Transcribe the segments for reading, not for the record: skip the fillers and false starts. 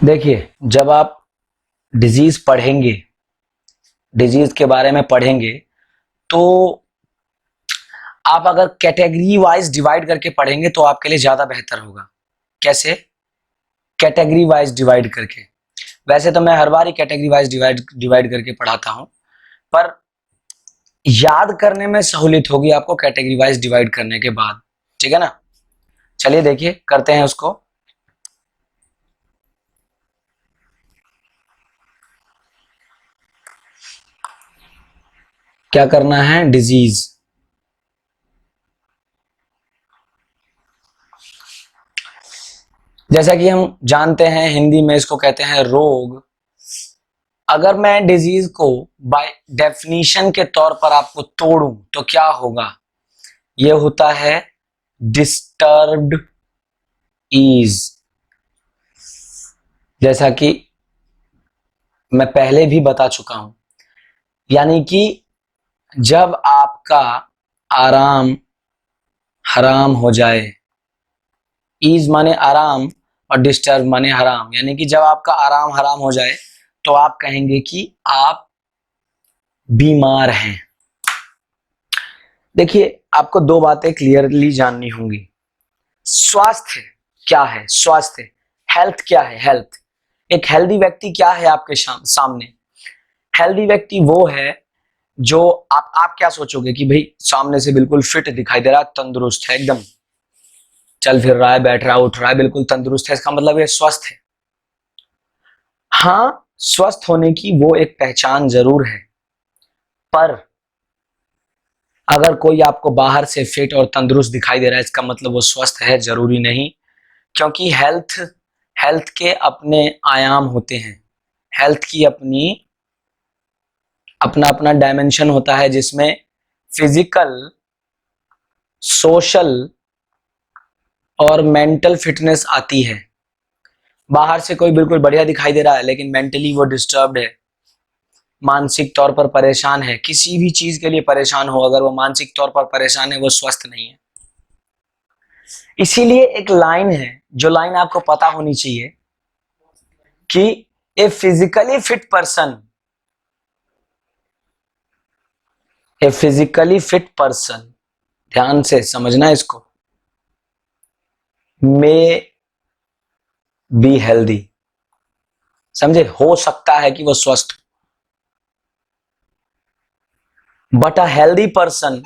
देखिए, जब आप डिजीज पढ़ेंगे, डिजीज के बारे में पढ़ेंगे, तो आप अगर कैटेगरी वाइज डिवाइड करके पढ़ेंगे तो आपके लिए ज्यादा बेहतर होगा। कैसे? कैटेगरी वाइज डिवाइड करके। वैसे तो मैं हर बार ही कैटेगरी वाइज डिवाइड डिवाइड करके पढ़ाता हूं, पर याद करने में सहूलियत होगी आपको कैटेगरी वाइज डिवाइड करने के बाद। ठीक है ना? चलिए देखिए, करते हैं उसको। क्या करना है? डिजीज। जैसा कि हम जानते हैं, हिंदी में इसको कहते हैं रोग। अगर मैं डिजीज को बाय डेफिनेशन के तौर पर आपको तोड़ूं तो क्या होगा? यह होता है डिस्टर्ब्ड ईज। जैसा कि मैं पहले भी बता चुका हूं, यानी कि जब आपका आराम हराम हो जाए। ईज माने आराम और डिस्टर्ब माने हराम, यानी कि जब आपका आराम हराम हो जाए तो आप कहेंगे कि आप बीमार हैं। देखिए, आपको दो बातें क्लियरली जाननी होंगी। स्वास्थ्य क्या है? स्वास्थ्य, हेल्थ क्या है? हेल्थ, एक हेल्दी व्यक्ति क्या है आपके सामने? हेल्दी व्यक्ति वो है जो आप क्या सोचोगे कि भाई सामने से बिल्कुल फिट दिखाई दे रहा है, तंदुरुस्त है, एकदम चल फिर रहा है, बैठ रहा है, उठ रहा है, बिल्कुल तंदुरुस्त है, इसका मतलब ये स्वस्थ है। हाँ, स्वस्थ होने की वो एक पहचान जरूर है, पर अगर कोई आपको बाहर से फिट और तंदुरुस्त दिखाई दे रहा है, इसका मतलब वो स्वस्थ है? जरूरी नहीं, क्योंकि हेल्थ हेल्थ के अपने आयाम होते हैं। हेल्थ की अपनी अपना अपना डायमेंशन होता है, जिसमें फिजिकल, सोशल और मेंटल फिटनेस आती है। बाहर से कोई बिल्कुल बढ़िया दिखाई दे रहा है, लेकिन मेंटली वो डिस्टर्ब्ड है, मानसिक तौर पर परेशान है, किसी भी चीज के लिए परेशान हो, अगर वो मानसिक तौर पर परेशान है, वो स्वस्थ नहीं है। इसीलिए एक लाइन है, जो लाइन आपको पता होनी चाहिए कि ए फिजिकली फिट पर्सन, ए फिजिकली फिट पर्सन, ध्यान से समझना इसको, मे बी हेल्दी। समझे? हो सकता है कि वो स्वस्थ, but a healthy person,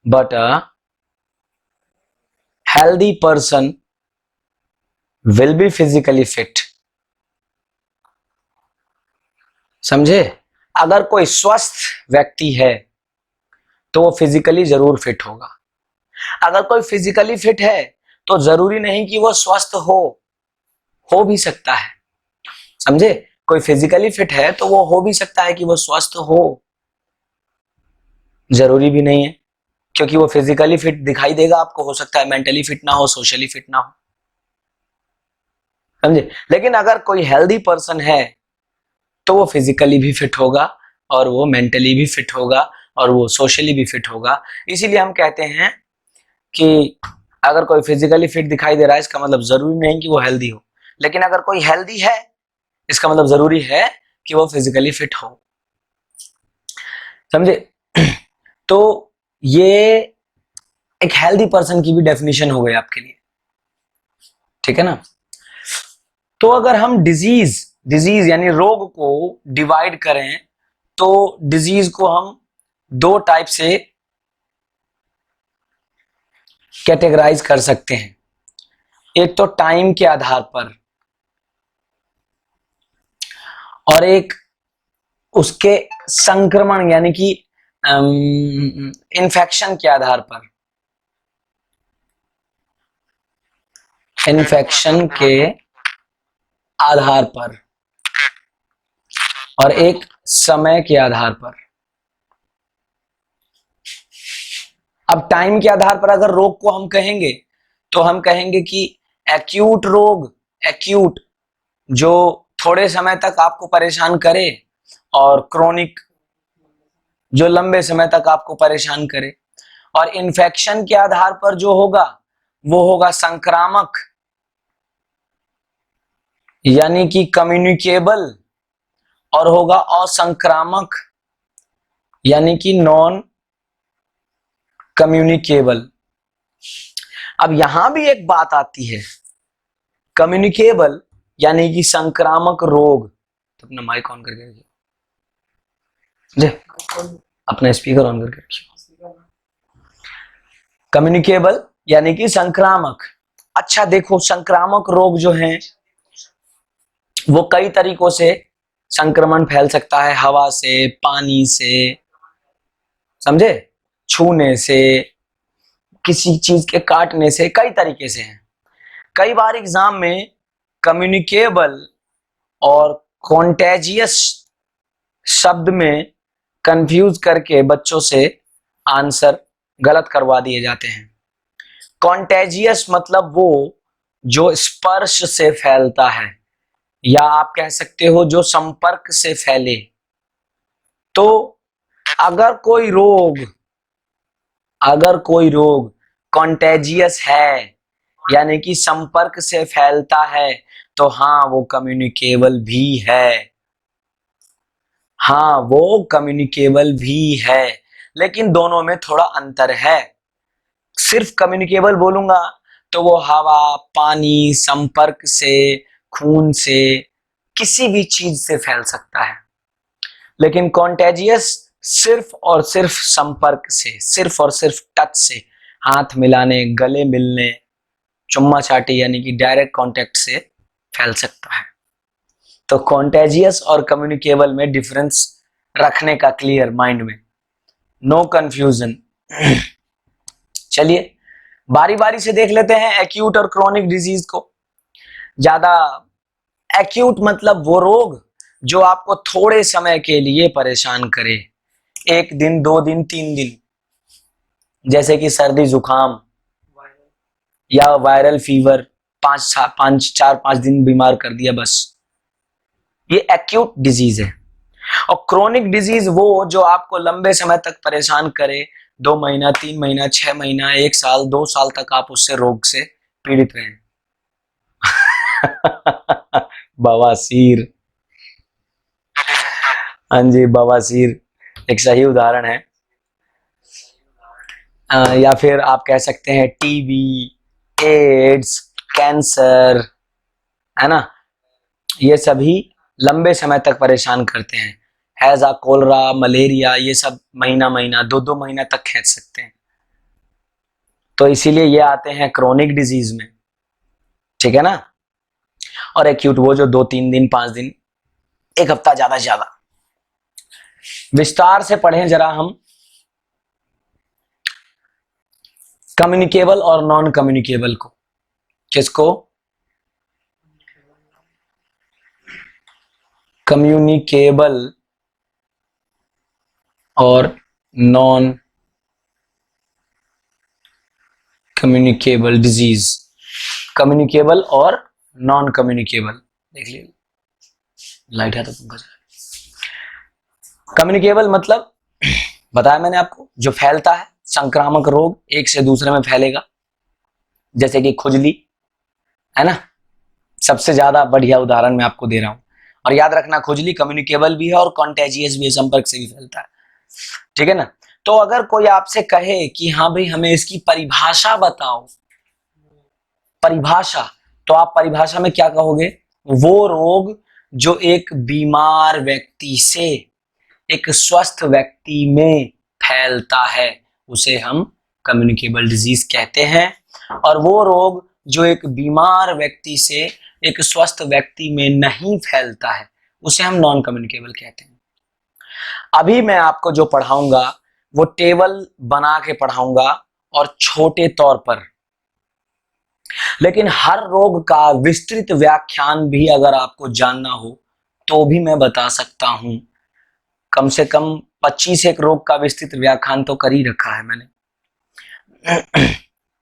but a healthy person will be physically fit. समझे? अगर कोई स्वस्थ व्यक्ति है तो वो फिजिकली जरूर फिट होगा। अगर कोई फिजिकली फिट है तो जरूरी नहीं कि वो स्वस्थ हो भी सकता है। समझे? कोई फिजिकली फिट है तो वो हो भी सकता है कि वो स्वस्थ हो, जरूरी भी नहीं है, क्योंकि वो फिजिकली फिट दिखाई देगा आपको, हो सकता है मेंटली फिट ना हो, सोशली फिट ना हो। समझे? लेकिन अगर कोई हेल्दी पर्सन है तो वो फिजिकली भी फिट होगा, और वो मेंटली भी फिट होगा, और वो सोशली भी फिट होगा। इसीलिए हम कहते हैं कि अगर कोई फिजिकली फिट दिखाई दे रहा है, इसका मतलब जरूरी नहीं कि वो हेल्दी हो, लेकिन अगर कोई हेल्दी है, इसका मतलब जरूरी है कि वो फिजिकली फिट हो। समझे? तो ये एक हेल्दी पर्सन की भी डेफिनेशन हो गई आपके लिए। ठीक है ना? तो अगर हम डिजीज डिजीज यानी रोग को डिवाइड करें, तो डिजीज को हम दो टाइप से कैटेगराइज कर सकते हैं। एक तो टाइम के आधार पर, और एक उसके संक्रमण यानी कि इन्फेक्शन के आधार पर। इन्फेक्शन के आधार पर, और एक समय के आधार पर। अब टाइम के आधार पर अगर रोग को हम कहेंगे तो हम कहेंगे कि एक्यूट रोग, एक्यूट जो थोड़े समय तक आपको परेशान करे, और क्रोनिक जो लंबे समय तक आपको परेशान करे। और इन्फेक्शन के आधार पर जो होगा वो होगा संक्रामक, यानी कि कम्युनिकेबल, और होगा असंक्रामक यानी कि नॉन कम्युनिकेबल। अब यहां भी एक बात आती है, कम्युनिकेबल यानी कि संक्रामक रोग। तो अपना माइक ऑन करके रखिए, अपना स्पीकर ऑन करके रखिए। कम्युनिकेबल यानी कि संक्रामक। अच्छा देखो, संक्रामक रोग जो हैं वो कई तरीकों से संक्रमण फैल सकता है, हवा से, पानी से, समझे, छूने से, किसी चीज के काटने से, कई तरीके से हैं। कई बार एग्जाम में कम्युनिकेबल और कॉन्टेजियस शब्द में कंफ्यूज करके बच्चों से आंसर गलत करवा दिए जाते हैं। कॉन्टेजियस मतलब वो जो स्पर्श से फैलता है, या आप कह सकते हो जो संपर्क से फैले। तो अगर कोई रोग कॉन्टेजियस है यानी कि संपर्क से फैलता है, तो हाँ वो कम्युनिकेबल भी है। हाँ वो कम्युनिकेबल भी है, लेकिन दोनों में थोड़ा अंतर है। सिर्फ कम्युनिकेबल बोलूंगा तो वो हवा, पानी, संपर्क से, खून से, किसी भी चीज से फैल सकता है। लेकिन कॉन्टेजियस सिर्फ और सिर्फ संपर्क से, सिर्फ और सिर्फ टच से, हाथ मिलाने, गले मिलने, चुम्मा चाटी यानी कि डायरेक्ट कांटेक्ट से फैल सकता है। तो कॉन्टेजियस और कम्युनिकेबल में डिफरेंस रखने का क्लियर माइंड में, नो कंफ्यूजन। चलिए बारी बारी से देख लेते हैं एक्यूट और क्रोनिक डिजीज को। ज्यादा एक्यूट मतलब वो रोग जो आपको थोड़े समय के लिए परेशान करे, 1 दिन, 2 दिन, 3 दिन, जैसे कि सर्दी जुकाम या वायरल फीवर, 4-5 दिन बीमार कर दिया बस, ये एक्यूट डिजीज है। और क्रोनिक डिजीज वो जो आपको लंबे समय तक परेशान करे, 2 महीना, 3 महीना, 6 महीना, 1 साल, 2 साल तक आप उससे रोग से पीड़ित रहे। बवासीर, हाँ जी बवासीर एक सही उदाहरण है। या फिर आप कह सकते हैं टीबी, एड्स, कैंसर, है ना, ये सभी लंबे समय तक परेशान करते हैं। हैजा, कोलरा, मलेरिया, ये सब महीना महीना, 2-2 महीना तक खींच सकते हैं। तो इसीलिए ये आते हैं क्रोनिक डिजीज में, ठीक है ना। और एक्यूट वो जो 2-3 दिन, 5 दिन, 1 हफ्ता ज्यादा से ज्यादा। विस्तार से पढ़ें जरा हम कम्युनिकेबल और नॉन कम्युनिकेबल को। किसको? कम्युनिकेबल और नॉन कम्युनिकेबल डिजीज। कम्युनिकेबल और नॉन कम्युनिकेबल, देख लीजिए लाइट है तो पंखा चला। कम्युनिकेबल मतलब बताया मैंने आपको, जो फैलता है, संक्रामक रोग एक से दूसरे में फैलेगा, जैसे कि खुजली, है ना, सबसे ज्यादा बढ़िया उदाहरण मैं आपको दे रहा हूं। और याद रखना खुजली कम्युनिकेबल भी है और कॉन्टेजियस भी है, संपर्क से भी फैलता है, ठीक है ना। तो अगर कोई आपसे कहे कि हाँ भाई हमें इसकी परिभाषा बताओ, परिभाषा, तो आप परिभाषा में क्या कहोगे? वो रोग जो एक बीमार व्यक्ति से एक स्वस्थ व्यक्ति में फैलता है उसे हम कम्युनिकेबल डिजीज कहते हैं। और वो रोग जो एक बीमार व्यक्ति से एक स्वस्थ व्यक्ति में नहीं फैलता है उसे हम नॉन कम्युनिकेबल कहते हैं। अभी मैं आपको जो पढ़ाऊंगा वो टेबल बना के पढ़ाऊंगा और छोटे तौर पर, लेकिन हर रोग का विस्तृत व्याख्यान भी अगर आपको जानना हो तो भी मैं बता सकता हूं। कम से कम 25 एक रोग का विस्तृत व्याख्यान तो कर ही रखा है मैंने।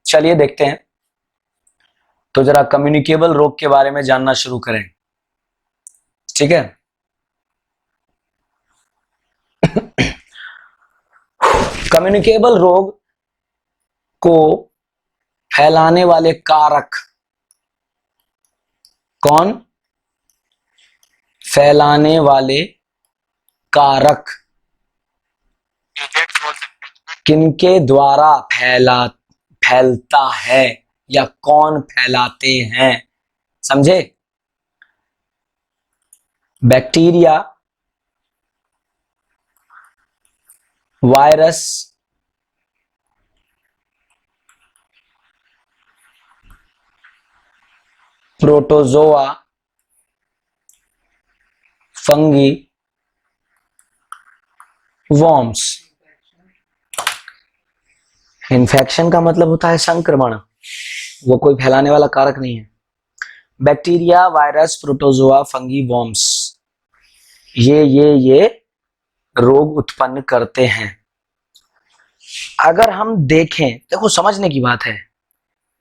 चलिए देखते हैं, तो जरा कम्युनिकेबल रोग के बारे में जानना शुरू करें, ठीक है। कम्युनिकेबल रोग को फैलाने वाले कारक कौन? फैलाने वाले कारक किनके द्वारा फैलता है या कौन फैलाते हैं, समझे? Bacteria, virus, protozoa, fungi, worms. Infection का मतलब होता है संक्रमण, वो कोई फैलाने वाला कारक नहीं है। Bacteria, virus, protozoa, fungi, worms, ये रोग उत्पन्न करते हैं। अगर हम देखें, देखो समझने की बात है,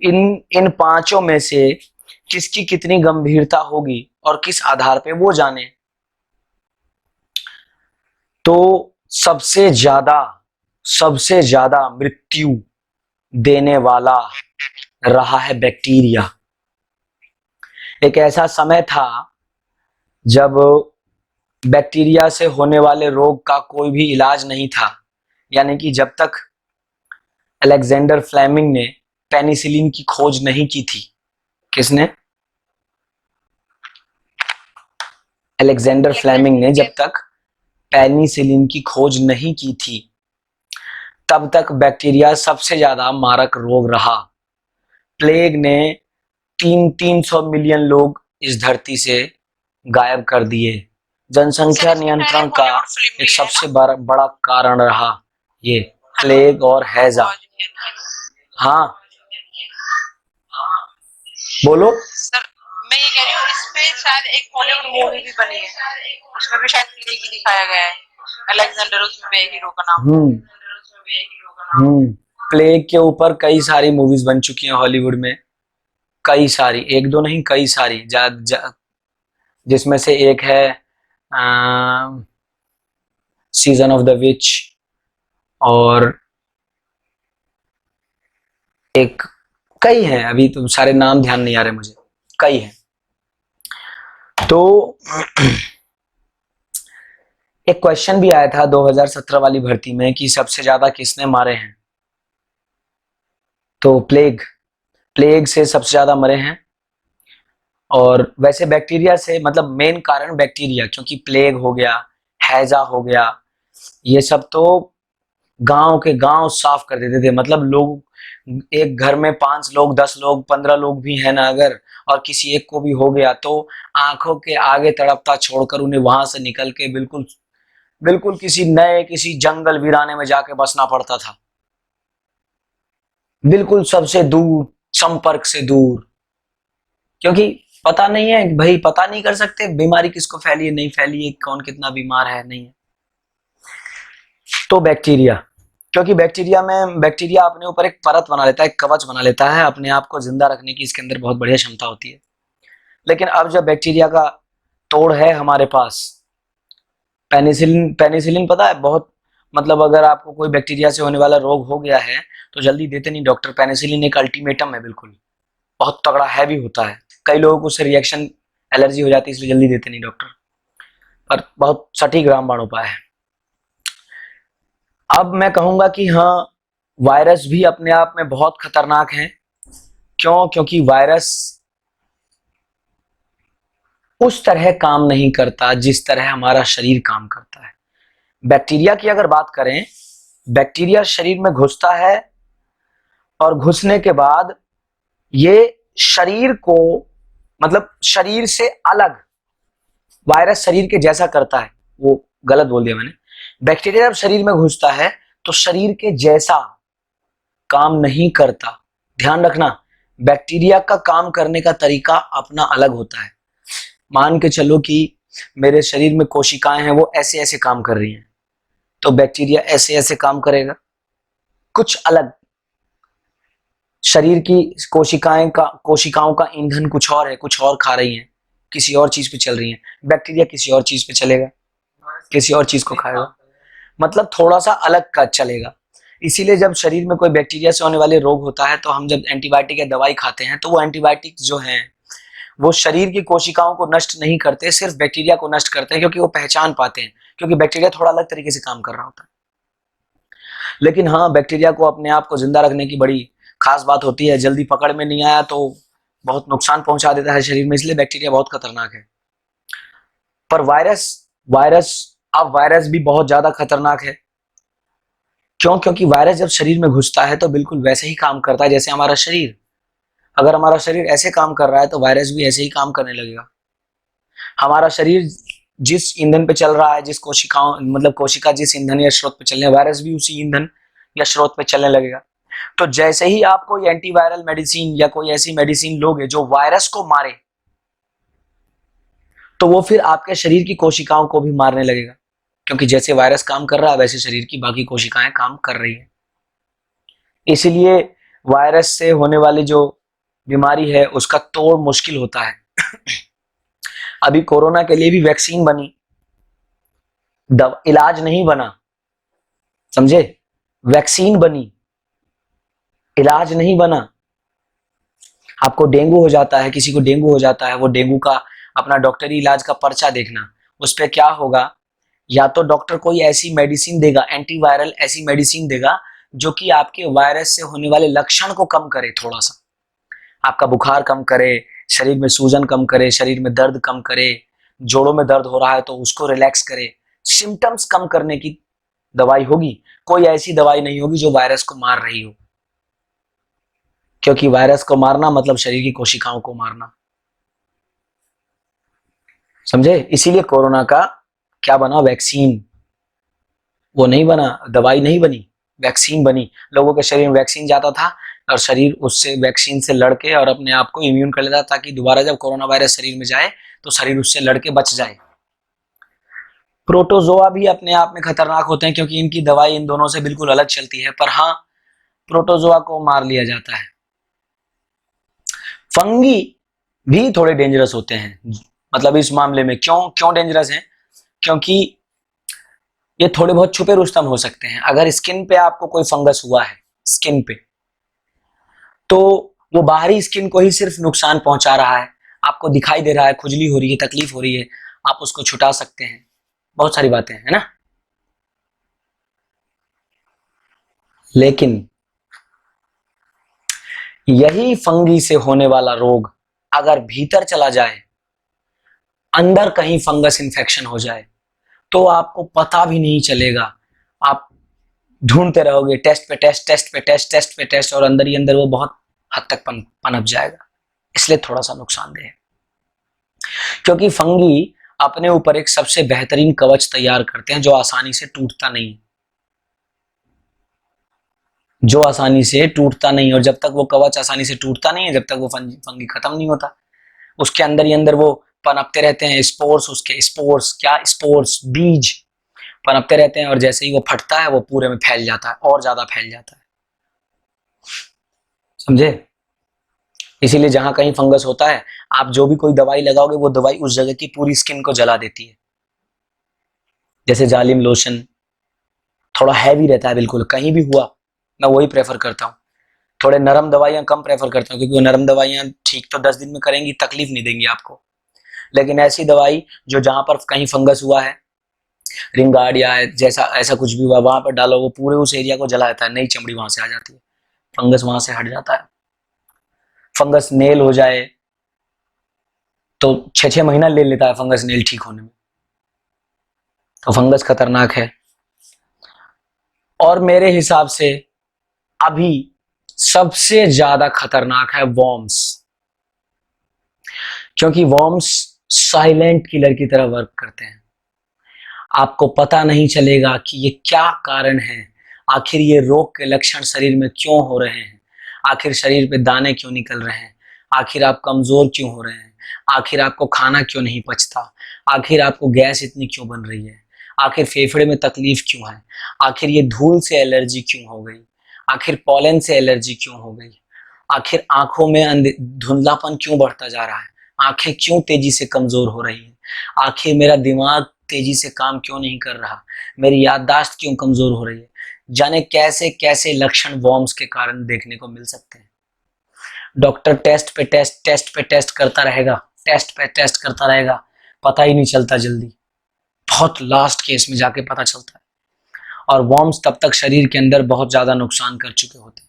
इन पांचों में से किसकी कितनी गंभीरता होगी और किस आधार पे वो जाने। तो सबसे ज्यादा मृत्यु देने वाला रहा है बैक्टीरिया। एक ऐसा समय था जब बैक्टीरिया से होने वाले रोग का कोई भी इलाज नहीं था, यानी कि जब तक अलेक्जेंडर फ्लेमिंग ने पेनिसिलिन की खोज नहीं की थी। किसने? अलेक्जेंडर फ्लेमिंग ने जब तक पेनिसिलिन की खोज नहीं की थी, तब तक बैक्टीरिया सबसे ज्यादा मारक रोग रहा। प्लेग ने 300 मिलियन लोग इस धरती से गायब कर दिए। जनसंख्या नियंत्रण का एक सबसे बड़ा कारण रहा ये प्लेग और हैजा। हाँ बोलो। सर मैं ये कह रही हूँ, इस पे शायद एक हॉलीवुड मूवी भी बनी है, उसमें भी शायद प्लेग ही दिखाया गया है। अलेक्जेंडर उसमें हीरो का नाम। प्लेग के ऊपर कई सारी मूवीज बन चुकी हैं हॉलीवुड में, कई सारी, एक दो नहीं कई सारी, जिसमें से एक है सीजन ऑफ द विच, और एक कई हैं, अभी तो सारे नाम ध्यान नहीं आ रहे मुझे, कई हैं। तो एक क्वेश्चन भी आया था 2017 वाली भर्ती में कि सबसे ज्यादा किसने मारे हैं, तो प्लेग से सबसे ज्यादा मरे हैं। और वैसे बैक्टीरिया से, मतलब मेन कारण बैक्टीरिया, क्योंकि प्लेग हो गया, हैजा हो गया, ये सब तो गांव के गांव साफ कर देते थे। मतलब लोग, एक घर में 5 लोग, 10 लोग, 15 लोग भी है ना अगर, और किसी एक को भी हो गया तो आंखों के आगे तड़पता छोड़कर उन्हें वहां से निकल के बिल्कुल किसी जंगल वीराने में जाके बसना पड़ता था, बिल्कुल सबसे दूर, संपर्क से दूर। क्योंकि पता नहीं है भाई, पता नहीं कर सकते बीमारी किसको फैली है, नहीं फैली है, कौन कितना बीमार है, नहीं है। तो बैक्टीरिया, क्योंकि बैक्टीरिया अपने ऊपर एक परत बना लेता है, एक कवच बना लेता है, अपने आप को जिंदा रखने की इसके अंदर बहुत बढ़िया क्षमता होती है। लेकिन अब जब बैक्टीरिया का तोड़ है हमारे पास, पेनिसिलिन पता है, बहुत, मतलब अगर आपको कोई बैक्टीरिया से होने वाला रोग हो गया है तो जल्दी देते नहीं डॉक्टर। पेनिसिलिन एक अल्टीमेटम है, बिल्कुल बहुत तगड़ा हैवी होता है। कई लोगों को उससे रिएक्शन, एलर्जी हो जाती है, इसलिए जल्दी देते नहीं डॉक्टर, पर बहुत सटीक रामबाण उपाय है। अब मैं कहूंगा कि हाँ, वायरस भी अपने आप में बहुत खतरनाक है। क्यों? क्योंकि वायरस उस तरह काम नहीं करता जिस तरह हमारा शरीर काम करता है। बैक्टीरिया की अगर बात करें, बैक्टीरिया शरीर में घुसता है और घुसने के बाद ये शरीर को, मतलब शरीर से अलग, वायरस शरीर के जैसा करता है, वो गलत बोल दिया मैंने। बैक्टीरिया जब शरीर में घुसता है तो शरीर के जैसा काम नहीं करता। ध्यान रखना, बैक्टीरिया का काम करने का तरीका अपना अलग होता है। मान के चलो कि मेरे शरीर में कोशिकाएं हैं, वो ऐसे ऐसे काम कर रही हैं, तो बैक्टीरिया ऐसे ऐसे काम करेगा, कुछ अलग। शरीर की कोशिकाओं का ईंधन कुछ और है, कुछ और खा रही हैं, किसी और चीज पे चल रही हैं। बैक्टीरिया किसी और चीज पे चलेगा, किसी और चीज को खाएगा, मतलब थोड़ा सा अलग का चलेगा। इसीलिए जब शरीर में कोई बैक्टीरिया से होने वाले रोग होता है तो हम जब एंटीबायोटिक या दवाई खाते हैं तो वो एंटीबायोटिक जो हैं वो शरीर की कोशिकाओं को नष्ट नहीं करते, सिर्फ बैक्टीरिया को नष्ट करते हैं, क्योंकि वो पहचान पाते हैं, क्योंकि बैक्टीरिया थोड़ा अलग तरीके से काम कर रहा होता है। लेकिन हाँ, बैक्टीरिया को अपने आप को जिंदा रखने की बड़ी खास बात होती है, जल्दी पकड़ में नहीं आया तो बहुत नुकसान पहुंचा देता है शरीर में, इसलिए बैक्टीरिया बहुत खतरनाक है। पर वायरस वायरस अब वायरस भी बहुत ज्यादा खतरनाक है। क्यों? क्योंकि वायरस जब शरीर में घुसता है तो बिल्कुल वैसे ही काम करता है जैसे हमारा शरीर। अगर हमारा शरीर ऐसे काम कर रहा है तो वायरस भी ऐसे ही काम करने लगेगा। हमारा शरीर जिस ईंधन पे चल रहा है, जिस कोशिकाओं मतलब कोशिका जिस ईंधन या स्रोत पे चल रही है, वायरस भी उसी ईंधन या स्रोत पे चलने लगेगा। तो जैसे ही आप कोई एंटीवायरल मेडिसिन या कोई ऐसी मेडिसिन लोगे जो वायरस को मारे, तो वो फिर आपके शरीर की कोशिकाओं को भी मारने लगेगा, क्योंकि जैसे वायरस काम कर रहा है वैसे शरीर की बाकी कोशिकाएं काम कर रही है। इसलिए वायरस से होने वाली जो बीमारी है उसका तोड़ मुश्किल होता है। अभी कोरोना के लिए भी वैक्सीन बनी, इलाज नहीं बना, समझे? वैक्सीन बनी, इलाज नहीं बना। आपको डेंगू हो जाता है, किसी को डेंगू हो जाता है, वो डेंगू का अपना डॉक्टरी इलाज का पर्चा देखना, उस पर क्या होगा, या तो डॉक्टर कोई ऐसी मेडिसिन देगा, एंटीवायरल ऐसी मेडिसिन देगा जो कि आपके वायरस से होने वाले लक्षण को कम करे, थोड़ा सा आपका बुखार कम करे, शरीर में सूजन कम करे, शरीर में दर्द कम करे, जोड़ों में दर्द हो रहा है तो उसको रिलैक्स करे, सिम्टम्स कम करने की दवाई होगी। कोई ऐसी दवाई नहीं होगी जो वायरस को मार रही हो, क्योंकि वायरस को मारना मतलब शरीर की कोशिकाओं को मारना, समझे? इसीलिए कोरोना का क्या बना? वैक्सीन। वो नहीं बना, दवाई नहीं बनी, वैक्सीन बनी। लोगों के शरीर में वैक्सीन जाता था और शरीर उससे वैक्सीन से लड़के और अपने आप को इम्यून कर लेता, ताकि दोबारा जब कोरोना वायरस शरीर में जाए तो शरीर उससे लड़के बच जाए। प्रोटोजोआ भी अपने आप में खतरनाक होते हैं, क्योंकि इनकी दवाई इन दोनों से बिल्कुल अलग चलती है, पर हाँ, प्रोटोजोआ को मार लिया जाता है। फंगी भी थोड़े डेंजरस होते हैं, मतलब इस मामले में क्यों डेंजरस हैं? क्योंकि ये थोड़े बहुत छुपे रुस्तम हो सकते हैं। अगर स्किन पे आपको कोई फंगस हुआ है, स्किन पे, तो वो बाहरी स्किन को ही सिर्फ नुकसान पहुंचा रहा है, आपको दिखाई दे रहा है, खुजली हो रही है, तकलीफ हो रही है, आप उसको छुटा सकते हैं, बहुत सारी बातें हैं, है ना? लेकिन यही फंगी से होने वाला रोग अगर भीतर चला जाए, अंदर कहीं फंगस इन्फेक्शन हो जाए, तो आपको पता भी नहीं चलेगा। आप ढूंढते रहोगे, टेस्ट पे टेस्ट, टेस्ट पे टेस्ट, टेस्ट पे टेस्ट, और अंदर ही अंदर वो बहुत हद तक पनप जाएगा। इसलिए थोड़ा सा नुकसानदेह है, क्योंकि फंगी अपने ऊपर एक सबसे बेहतरीन कवच तैयार करते हैं जो आसानी से टूटता नहीं, और जब तक वो कवच आसानी से टूटता नहीं है, जब तक वो फंगी खत्म नहीं होता, उसके अंदर ही अंदर वो पनपते रहते हैं। स्पोर्स, उसके स्पोर्स, क्या स्पोर्स, बीज पनपते रहते हैं, और जैसे ही वो फटता है वो पूरे में फैल जाता है, और ज्यादा फैल जाता है, समझे? इसीलिए जहां कहीं फंगस होता है, आप जो भी कोई दवाई लगाओगे, वो दवाई उस जगह की पूरी स्किन को जला देती है। जैसे जालिम लोशन थोड़ा हैवी रहता है, बिल्कुल कहीं भी हुआ मैं वही प्रेफर करता हूँ। थोड़े नरम दवाइयां कम प्रेफर करता हूँ, क्योंकि वो नरम दवाइयां ठीक तो 10 दिन में करेंगी, तकलीफ नहीं देंगी आपको। लेकिन ऐसी दवाई जो जहां पर कहीं फंगस हुआ है, रिंगार्ड या जैसा ऐसा कुछ भी हुआ, वहां पर डालो, वो पूरे उस एरिया को जला देता है, नई चमड़ी वहां से आ जाती है, फंगस वहां से हट जाता है। फंगस नेल हो जाए तो 6-6 महीना ले लेता है फंगस नेल ठीक होने में, तो फंगस खतरनाक है। और मेरे हिसाब से अभी सबसे ज्यादा खतरनाक है वॉर्म्स, क्योंकि वॉर्म्स साइलेंट किलर की तरह वर्क करते हैं। आपको पता नहीं चलेगा कि ये क्या कारण है, आखिर ये रोग के लक्षण शरीर में क्यों हो रहे हैं, आखिर शरीर पे दाने क्यों निकल रहे हैं, आखिर आप कमजोर क्यों हो रहे हैं, आखिर आपको खाना क्यों नहीं पचता, आखिर आपको गैस इतनी क्यों बन रही है, आखिर फेफड़े में तकलीफ क्यों है, आखिर ये धूल से एलर्जी क्यों हो गई, आखिर पॉलन से एलर्जी क्यों हो गई, आखिर आंखों में धुंधलापन क्यों बढ़ता जा रहा है, आंखें क्यों तेजी से कमजोर हो रही है, आखिर मेरा दिमाग तेजी से काम क्यों नहीं कर रहा, मेरी याददाश्त क्यों कमजोर हो रही है। जाने कैसे कैसे लक्षण वॉर्म्स के कारण देखने को मिल सकते हैं। डॉक्टर टेस्ट पे टेस्ट, टेस्ट पे टेस्ट करता रहेगा, टेस्ट पे टेस्ट करता रहेगा, पता ही नहीं चलता जल्दी, बहुत लास्ट केस में जाके पता चलता है। और वॉर्म्स तब तक शरीर के अंदर बहुत ज्यादा नुकसान कर चुके होते हैं,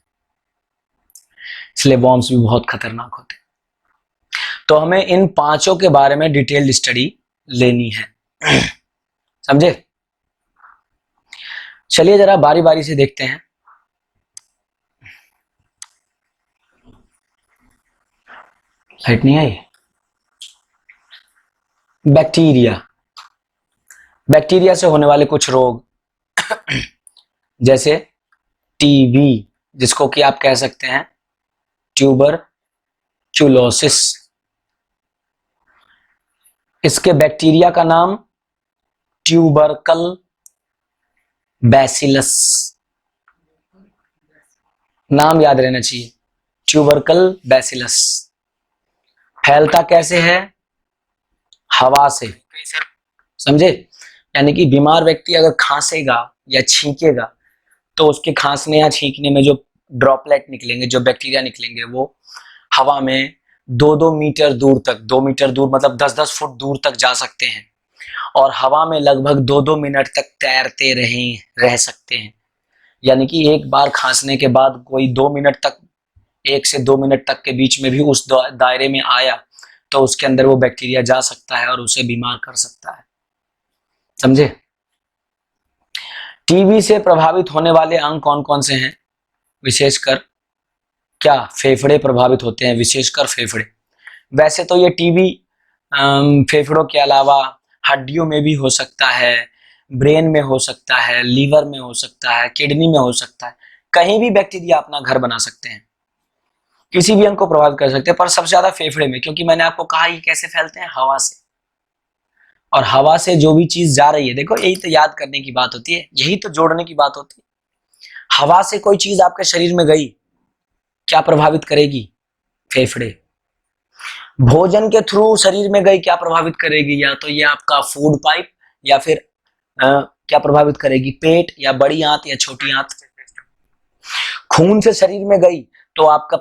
इसलिए वॉर्म्स भी बहुत खतरनाक होते हैं। तो हमें इन पांचों के बारे में डिटेल्ड स्टडी लेनी है। समझे? चलिए जरा बारी बारी से देखते हैं। लाइट नहीं आई। बैक्टीरिया, बैक्टीरिया से होने वाले कुछ रोग जैसे टीबी, जिसको कि आप कह सकते हैं ट्यूबरक्यूलोसिस। इसके बैक्टीरिया का नाम ट्यूबरकल बैसिलस, नाम याद रहना चाहिए, ट्यूबरकल बैसिलस। फैलता कैसे है? हवा से, समझे? यानी कि बीमार व्यक्ति अगर खांसेगा या छींकेगा तो उसके खांसने या छींकने में जो ड्रॉपलेट निकलेंगे, जो बैक्टीरिया निकलेंगे, वो हवा में 2-2 मीटर दूर तक, 2 मीटर दूर मतलब 10-10 फुट दूर तक जा सकते हैं और हवा में लगभग 2-2 मिनट तक तैरते रह सकते हैं। यानी कि एक बार खांसने के बाद कोई 2 मिनट तक, 1 से 2 मिनट तक के बीच में भी उस दायरे में आया तो उसके अंदर वो बैक्टीरिया जा सकता है और उसे बीमार कर सकता है। समझे? टीबी से प्रभावित होने वाले अंग कौन कौन से हैं? विशेषकर क्या? फेफड़े प्रभावित होते हैं, विशेषकर फेफड़े। वैसे तो ये टीबी फेफड़ों के अलावा हड्डियों में भी हो सकता है, ब्रेन में हो सकता है, लीवर में हो सकता है, किडनी में हो सकता है, कहीं भी बैक्टीरिया अपना घर बना सकते हैं, किसी भी अंग को प्रभावित कर सकते हैं, पर सबसे ज्यादा फेफड़े में, क्योंकि मैंने आपको कहा ये कैसे फैलते हैं? हवा से। और हवा से जो भी चीज जा रही है, देखो यही तो याद करने की बात होती है, यही तो जोड़ने की बात होती है। हवा से कोई चीज आपके शरीर में गई, क्या प्रभावित करेगी? फेफड़े। भोजन के थ्रू शरीर में गई, क्या प्रभावित करेगी? या तो ये आपका फूड पाइप, या फिर क्या प्रभावित करेगी? पेट, या बड़ी आंत या छोटी आंत। खून से शरीर में गई तो आपका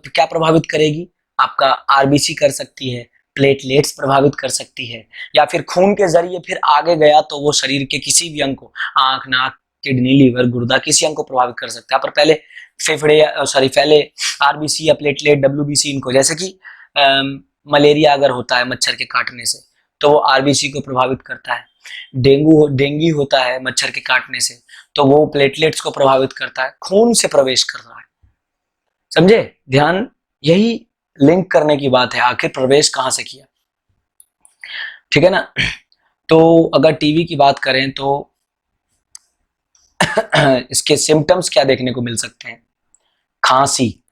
क्या प्रभावित करेगी? आपका आरबीसी कर सकती है, प्लेटलेट्स प्रभावित कर सकती है, या फिर खून के जरिए फिर आगे गया तो वो शरीर के किसी भी अंग को, आंख, नाक, किडनी, लीवर, गुर्दा, किसी अंग को प्रभावित कर सकता है। पर पहले फेफड़े, पहले आरबीसी या प्लेटलेट, डब्ल्यूबीसी, इनको, जैसे कि मलेरिया अगर होता है मच्छर के काटने से तो वो आरबीसी को प्रभावित करता है। डेंगू होता है मच्छर के काटने से तो वो प्लेटलेट्स को प्रभावित करता है, खून से प्रवेश कर रहा है। समझे? ध्यान, यही लिंक करने की बात है, आखिर प्रवेश कहां से किया। ठीक है ना? तो अगर टीबी की बात करें तो इसके सिम्टम्स क्या देखने को मिल सकते हैं? खांसी,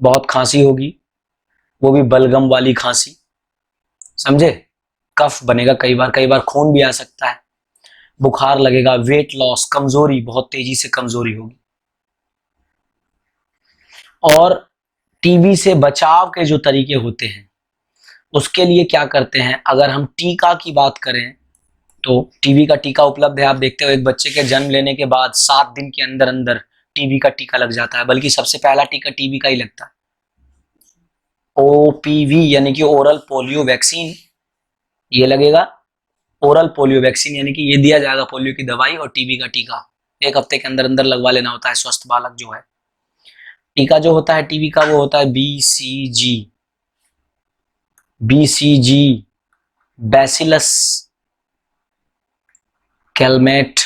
बहुत खांसी होगी, वो भी बलगम वाली खांसी। समझे? कफ बनेगा, कई बार खून भी आ सकता है, बुखार लगेगा, वेट लॉस, कमजोरी, बहुत तेजी से कमजोरी होगी। और टीबी से बचाव के जो तरीके होते हैं उसके लिए क्या करते हैं? अगर हम टीका की बात करें तो टीबी का टीका उपलब्ध है। आप देखते हो एक बच्चे के जन्म लेने के बाद 7 दिन के अंदर अंदर टीबी का टीका लग जाता है, बल्कि सबसे पहला टीका टीबी का ही लगता है। ओपीवी यानी कि ओरल पोलियो वैक्सीन, ये लगेगा। ओरल पोलियो वैक्सीन यानी कि ये दिया जाएगा पोलियो की दवाई, और टीबी का टीका 1 हफ्ते के अंदर अंदर लगवा लेना होता है स्वस्थ बालक जो है। टीका जो होता है टीबी का वो होता है बीसीजी, बैसिलस कैलमेट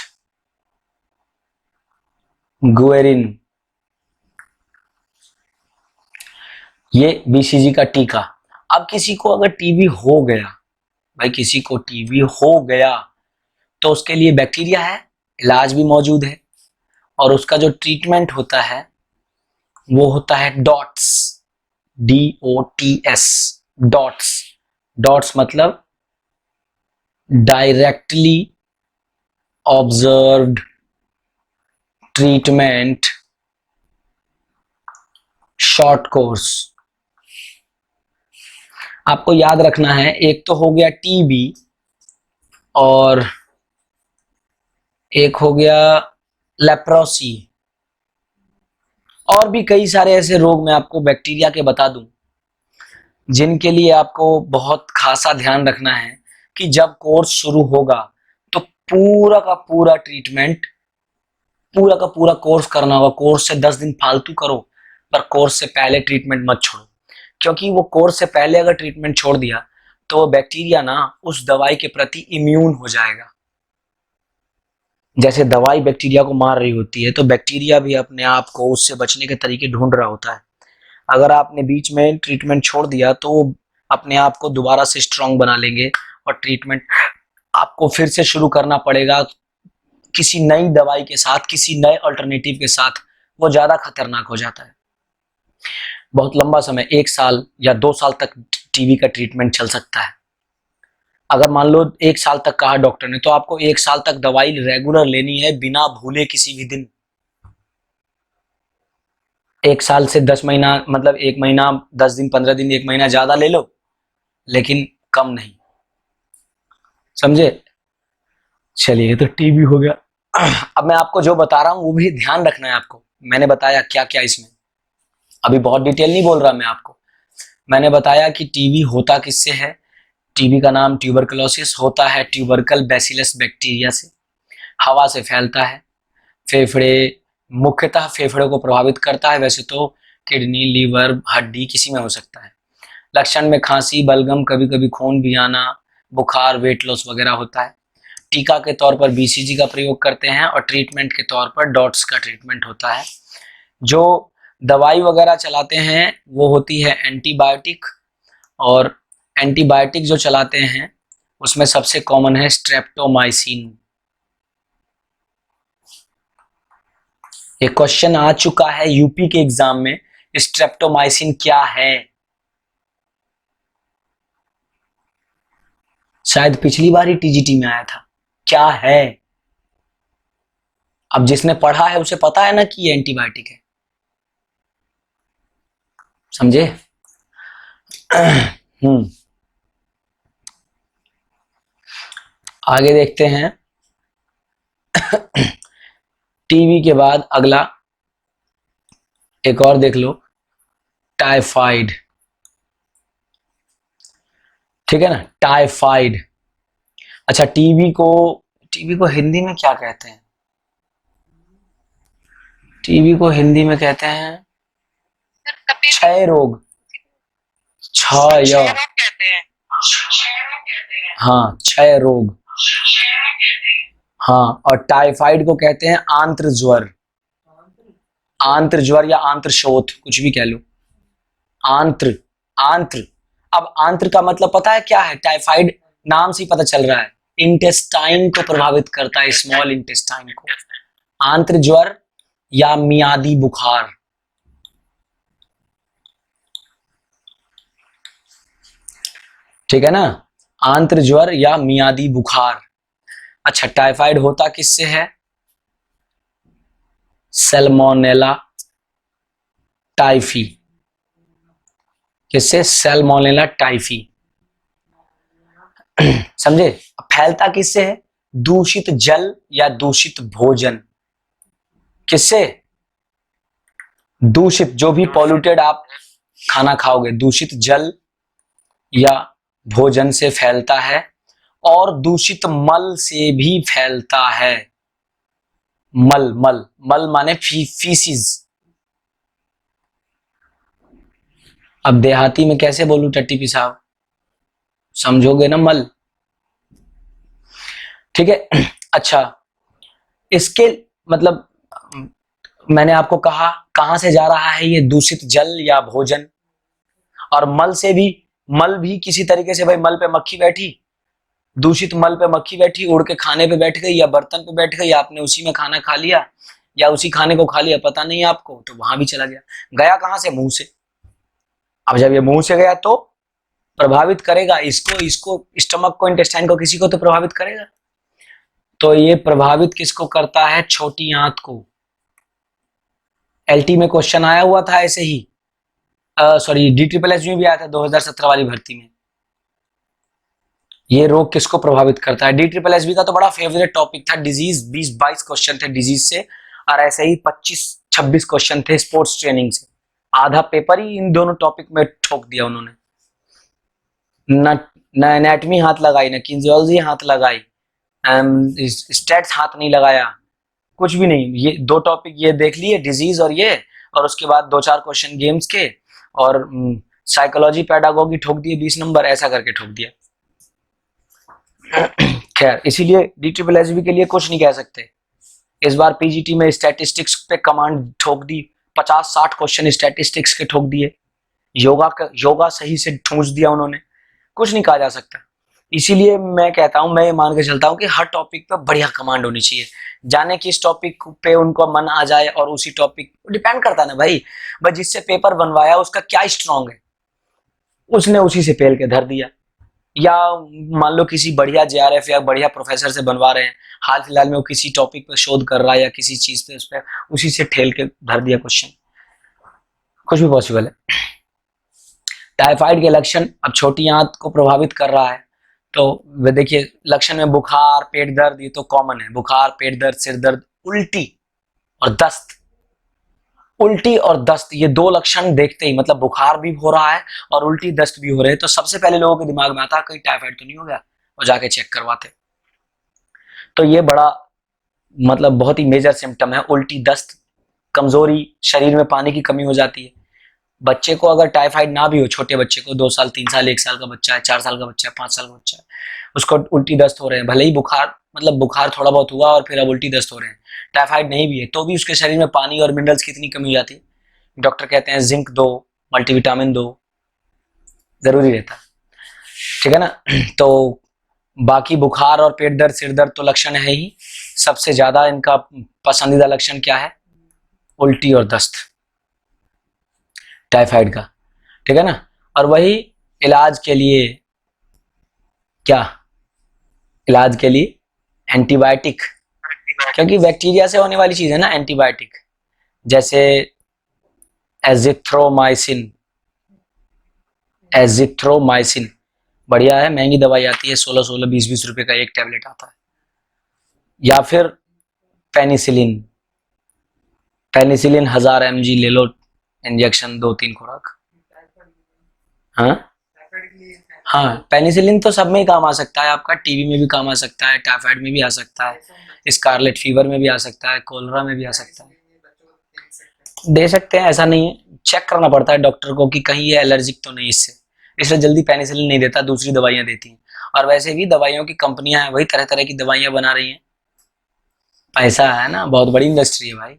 गुएरिन, ये बीसीजी का टीका। अब किसी को अगर टीबी हो गया, भाई किसी को टीबी हो गया तो उसके लिए बैक्टीरिया है, इलाज भी मौजूद है, और उसका जो ट्रीटमेंट होता है वो होता है डॉट्स, DOTS, डॉट्स। डॉट्स मतलब directly observed treatment short course. आपको याद रखना है, एक तो हो गया टीबी और एक हो गया लेप्रोसी, और भी कई सारे ऐसे रोग मैं आपको बैक्टीरिया के बता दूं। जिनके लिए आपको बहुत खासा ध्यान रखना है कि जब कोर्स शुरू होगा तो पूरा का पूरा ट्रीटमेंट, पूरा का पूरा कोर्स करना होगा। कोर्स से 10 दिन फालतू करो, पर कोर्स से पहले ट्रीटमेंट मत छोड़ो, क्योंकि वो कोर्स से पहले अगर ट्रीटमेंट छोड़ दिया तो वो बैक्टीरिया ना उस दवाई के प्रति इम्यून हो जाएगा। जैसे दवाई बैक्टीरिया को मार रही होती है, तो बैक्टीरिया भी अपने आप को उससे बचने के तरीके ढूंढ रहा होता है। अगर आपने बीच में ट्रीटमेंट छोड़ दिया तो वो अपने आप को दोबारा से स्ट्रांग बना लेंगे और ट्रीटमेंट आपको फिर से शुरू करना पड़ेगा किसी नई दवाई के साथ, किसी नए अल्टरनेटिव के साथ। वो ज्यादा खतरनाक हो जाता है। बहुत लंबा समय, 1 साल या 2 साल तक टीबी का ट्रीटमेंट चल सकता है। अगर मान लो 1 साल तक कहा डॉक्टर ने, तो आपको 1 साल तक दवाई रेगुलर लेनी है, बिना भूले किसी भी दिन। 1 साल से 10 महीना, मतलब 1 महीना 10 दिन 15 दिन, 1 महीना ज्यादा ले लो, लेकिन कम नहीं, समझे? चलिए, तो टीबी हो गया। अब मैं आपको जो बता रहा हूं वो भी ध्यान रखना है आपको। मैंने बताया क्या क्या इसमें, अभी बहुत डिटेल नहीं बोल रहा मैं आपको। मैंने बताया कि टीबी होता किससे है। टीबी का नाम ट्यूबरकुलोसिस होता है ट्यूबरकल बैसिलस बैक्टीरिया से। हवा से फैलता है। फेफड़े, मुख्यतः फेफड़े को प्रभावित करता है, वैसे तो किडनी, लीवर, हड्डी किसी में हो सकता है। लक्षण में खांसी, बलगम, कभी कभी खून भी आना, बुखार, वेट लॉस वगैरह होता है। टीका के तौर पर बीसीजी का प्रयोग करते हैं और ट्रीटमेंट के तौर पर डॉट्स का ट्रीटमेंट होता है। जो दवाई वगैरह चलाते हैं वो होती है एंटीबायोटिक, और एंटीबायोटिक जो चलाते हैं उसमें सबसे कॉमन है स्ट्रेप्टोमाइसिन। एक क्वेश्चन आ चुका है यूपी के एग्जाम में, स्ट्रेप्टोमाइसिन क्या है? शायद पिछली बार ही टीजीटी में आया था। क्या है? अब जिसने पढ़ा है उसे पता है ना कि ये एंटीबायोटिक है, समझे? आगे देखते हैं। टीबी के बाद अगला एक और देख लो, टाइफाइड। ठीक है ना, टाइफाइड। अच्छा, टीबी को हिंदी में क्या कहते हैं? टीबी को हिंदी में कहते हैं क्षय रोग। क्षय, कहते हैं। हाँ, क्षय रोग। हाँ, और टाइफाइड को कहते हैं आंत्र ज्वर। आंत्र ज्वर या आंत्र शोथ, कुछ भी कह लो। आंत्र, आंत्र। अब आंत्र का मतलब पता है क्या है? टाइफाइड नाम से पता चल रहा है, इंटेस्टाइन को प्रभावित करता है, स्मॉल इंटेस्टाइन को। आंत्र ज्वर या मियादी बुखार। ठीक है ना, आंत्र ज्वर या मियादी बुखार। अच्छा, टाइफाइड होता किससे है? Salmonella typhi. किससे? Salmonella typhi. समझे? फैलता किससे है? दूषित जल या दूषित भोजन। किससे? दूषित, जो भी पॉल्यूटेड आप खाना खाओगे, दूषित जल या भोजन से फैलता है, और दूषित मल से भी फैलता है। मल, मल, मल माने फीसिस। अब देहाती में कैसे बोलूं टट्टी पिसाब, समझोगे ना? मल। ठीक है। अच्छा, इसके मतलब मैंने आपको कहा कहां से जा रहा है ये दूषित जल या भोजन, और मल से भी। मल भी किसी तरीके से, भाई मल पे मक्खी बैठी, दूषित मल पे मक्खी बैठी, उड़ के खाने पे बैठ गई या बर्तन पे बैठ गई, आपने उसी में खाना खा लिया या उसी खाने को खा लिया, पता नहीं आपको, तो वहां भी चला गया। गया कहां से? मुंह से। अब जब ये मुंह से गया तो प्रभावित करेगा इसको स्टमक को, इंटेस्टाइन को, किसी को तो प्रभावित करेगा। तो ये प्रभावित किसको करता है? छोटी आंत को। एलटी में क्वेश्चन आया हुआ था ऐसे ही, सॉरी DSSS में भी आया था 2017 वाली भर्ती में। ये रोग किसको प्रभावित करता है? DSSS का तो बड़ा फेवरेट टॉपिक था, डिजीज 20-22 क्वेश्चन थे डिजीज से, और ऐसे ही 25-26 क्वेश्चन थे स्पोर्ट्स ट्रेनिंग से। आधा पेपर ही इन दोनों टॉपिक में ठोक दिया उन्होंने। न न एनाटमी हाथ लगाई, न किन्जियोलॉजी हाथ लगाई, स्टैट्स हाथ नहीं लगाया, कुछ भी नहीं। ये दो टॉपिक ये देख लिए, डिजीज और ये, और उसके बाद दो चार क्वेश्चन गेम्स के, और साइकोलॉजी पेडागोगी ठोक दिए 20 नंबर, ऐसा करके ठोक दिया। खैर, इसीलिए DSSB के लिए कुछ नहीं कह सकते। इस बार पीजीटी में स्टैटिस्टिक्स पे कमांड ठोक दी, 50-60 क्वेश्चन स्टैटिस्टिक्स के ठोक दिए, योगा सही से ठूंस दिया उन्होंने, कुछ नहीं कहा जा सकता। इसीलिए मैं कहता हूं, मैं ये मान के चलता हूं कि हर टॉपिक पे बढ़िया कमांड होनी चाहिए, जाने किस टॉपिक पे उनको मन आ जाए और उसी टॉपिक डिपेंड करता है ना भाई। बस जिससे पेपर बनवाया उसका क्या स्ट्रांग है, उसने उसी से पेल के धर दिया। या मान लो किसी बढ़िया JRF या बढ़िया प्रोफेसर से बनवा रहे हैं, हाल फिलहाल में वो किसी टॉपिक पर शोध कर रहा है या किसी चीज पे, उस पर उसी से ठेल के धर दिया क्वेश्चन, कुछ भी पॉसिबल है। टाइफाइड के लक्षण, अब छोटी आंत को प्रभावित कर रहा है, तो देखिए लक्षण में बुखार, पेट दर्द, ये तो कॉमन है, बुखार, पेट दर्द, सिर दर्द, उल्टी और दस्त। उल्टी और दस्त, ये दो लक्षण देखते ही, मतलब बुखार भी हो रहा है और उल्टी दस्त भी हो रहे हैं, तो सबसे पहले लोगों के दिमाग में आता कहीं टाइफाइड तो नहीं हो गया, और जाके चेक करवाते। तो ये बड़ा मतलब बहुत ही मेजर सिम्टम है, उल्टी, दस्त, कमजोरी, शरीर में पानी की कमी हो जाती है। बच्चे को अगर टाइफाइड ना भी हो, छोटे बच्चे को, 2 साल, 3 साल, 1 साल का बच्चा है, 4 साल का बच्चा है, 5 साल का बच्चा है, उसको उल्टी दस्त हो रहे हैं, भले ही बुखार, मतलब बुखार थोड़ा बहुत हुआ और फिर अब उल्टी दस्त हो रहे हैं, टाइफाइड नहीं भी है, तो भी उसके शरीर में पानी और मिनरल्स की इतनी कमी हो जाती है, डॉक्टर कहते हैं जिंक दो, मल्टीविटामिन दो, जरूरी रहता है, ठीक है ना। तो बाकी बुखार और पेट दर्द, सिर दर्द तो लक्षण है ही, सबसे ज्यादा इनका पसंदीदा लक्षण क्या है? उल्टी और दस्त, टाइफाइड का, ठीक है ना। और वही इलाज के लिए क्या? इलाज के लिए एंटीबायोटिक, क्योंकि बैक्टीरिया से होने वाली चीज है ना एंटीबायोटिक, जैसे एजिथ्रोमाइसिन। एजिथ्रोमाइसिन बढ़िया है, महंगी दवाई आती है, 16-16, 20-20 रुपए का एक टैबलेट आता है। या फिर पेनिसिलिन, पेनिसिलिन 1000 mg ले लो, इंजेक्शन 2-3 खुराक। हाँ हाँ, पेनिसिलिन तो सब में ही काम आ सकता है, आपका टीबी में भी काम आ सकता है, टाइफाइड में भी आ सकता है, स्कारलेट फीवर में भी आ सकता है, कोलरा में भी आ सकता है, दे सकते हैं, ऐसा नहीं है, चेक करना पड़ता है डॉक्टर को कि कहीं ये एलर्जिक तो नहीं इससे, इसलिए जल्दी पेनिसिलिन नहीं देता, दूसरी दवाइयां देती हैं। और वैसे भी दवाइयों की कंपनियां हैं, वही तरह तरह की दवाइयां बना रही हैं, पैसा है ना, बहुत बड़ी इंडस्ट्री है भाई।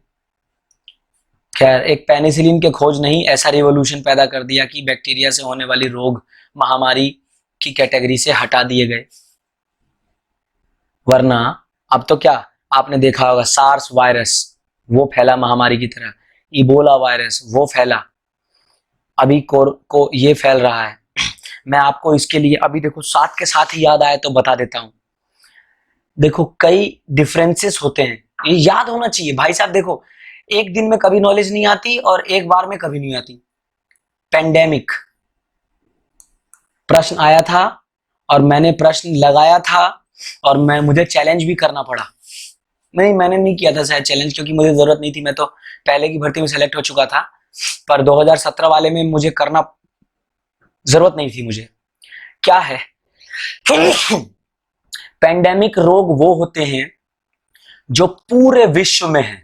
खैर, एक पेनिसिलिन के खोज ने ही ऐसा रिवॉल्यूशन पैदा कर दिया कि बैक्टीरिया से होने वाली रोग महामारी की कैटेगरी से हटा दिए गए। वरना अब तो क्या, आपने देखा होगा, सार्स वायरस वो फैला महामारी की तरह, इबोला वायरस वो फैला, अभी को ये फैल रहा है। मैं आपको इसके लिए अभी देखो साथ के साथ ही याद आया तो बता देता हूं। देखो कई डिफरेंसेस होते हैं, ये याद होना चाहिए भाई साहब। देखो एक दिन में कभी नॉलेज नहीं आती और एक बार में कभी नहीं आती। पेंडेमिक, प्रश्न आया था और मैंने प्रश्न लगाया था और मुझे चैलेंज भी करना पड़ा। नहीं, मैंने नहीं किया था शायद चैलेंज, क्योंकि मुझे जरूरत नहीं थी, मैं तो पहले की भर्ती में सेलेक्ट हो चुका था, पर 2017 वाले में मुझे करना जरूरत नहीं थी मुझे। क्या है? पेंडेमिक रोग वो होते हैं जो पूरे विश्व में है,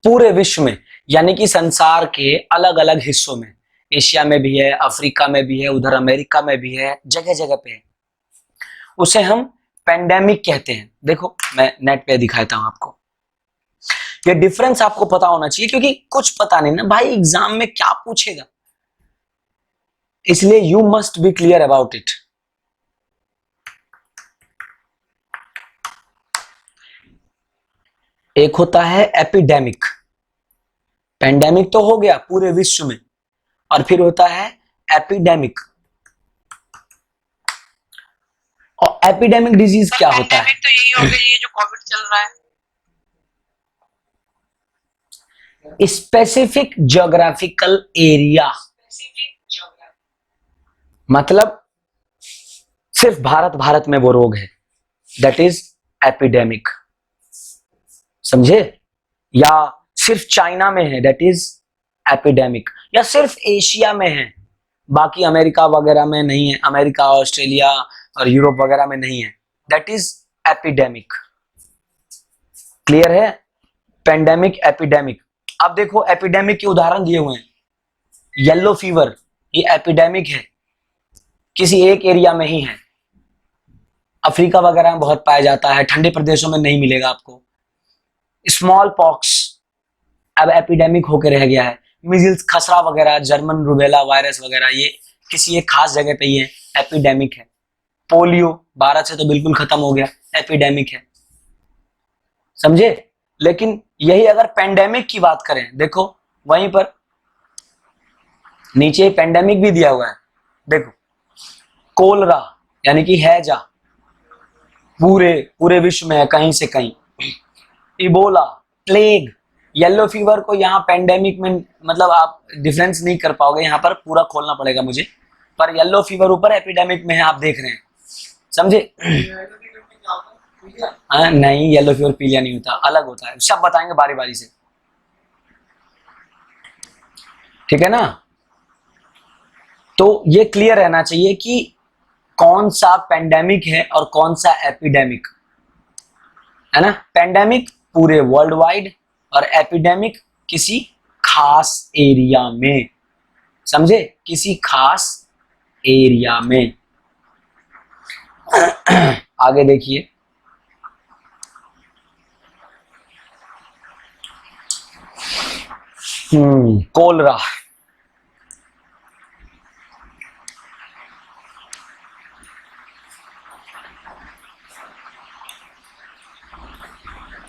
पूरे विश्व में, यानी कि संसार के अलग अलग हिस्सों में, एशिया में भी है, अफ्रीका में भी है, उधर अमेरिका में भी है, जगह जगह पे है, उसे हम पेंडेमिक कहते हैं। देखो मैं नेट पे दिखाता हूं आपको, ये डिफरेंस आपको पता होना चाहिए, क्योंकि कुछ पता नहीं ना भाई एग्जाम में क्या पूछेगा, इसलिए you must be clear about it. एक होता है एपिडेमिक, पेंडेमिक तो हो गया पूरे विश्व में, और फिर होता है एपिडेमिक। और एपिडेमिक डिजीज क्या होता है? तो यही हो गया, ये जो कोविड चल रहा है। स्पेसिफिक ज्योग्राफिकल एरिया, मतलब सिर्फ भारत में वो रोग है, दैट इज एपिडेमिक, समझे? या सिर्फ चाइना में है, दैट इज एपिडेमिक, या सिर्फ एशिया में है, बाकी अमेरिका वगैरह में नहीं है, अमेरिका, ऑस्ट्रेलिया और यूरोप वगैरह में नहीं है। That is epidemic. क्लियर है? Pandemic, epidemic. अब देखो एपिडेमिक के उदाहरण दिए हुए हैं। येलो फीवर, ये एपिडेमिक है, किसी एक एरिया में ही है, अफ्रीका वगैरह में बहुत पाया जाता है, ठंडे प्रदेशों में नहीं मिलेगा आपको। स्मॉल पॉक्स अब एपिडेमिक होकर रह गया है। मिजल्स, खसरा वगैरह, जर्मन रूबेला वायरस वगैरह, ये किसी एक खास जगह पे ही है, एपिडेमिक है। पोलियो भारत से तो बिल्कुल खत्म हो गया, एपिडेमिक है। समझे? लेकिन यही अगर पेंडेमिक की बात करें, देखो वहीं पर नीचे पेंडेमिक भी दिया हुआ है, देखो कोलरा यानी कि हैजा, पूरे विश्व में है कहीं से कहीं। इबोला, प्लेग, येलो फीवर को यहाँ पेंडेमिक में मतलब आप डिफरेंस नहीं कर पाओगे, यहाँ पर पूरा खोलना पड़ेगा मुझे, पर येलो फीवर ऊपर एपिडेमिक में है, आप देख रहे हैं। समझे? नहीं, येलो फीवर पीलिया नहीं होता, अलग होता है, सब बताएंगे बारी बारी से, ठीक है ना? तो ये क्लियर रहना चाहिए कि कौन सा पेंडेमिक है और कौन सा एपिडेमिक है ना। पेंडेमिक पूरे वर्ल्ड वाइड और एपिडेमिक किसी खास एरिया में। समझे? किसी खास एरिया में। आगे देखिए, कोलरा,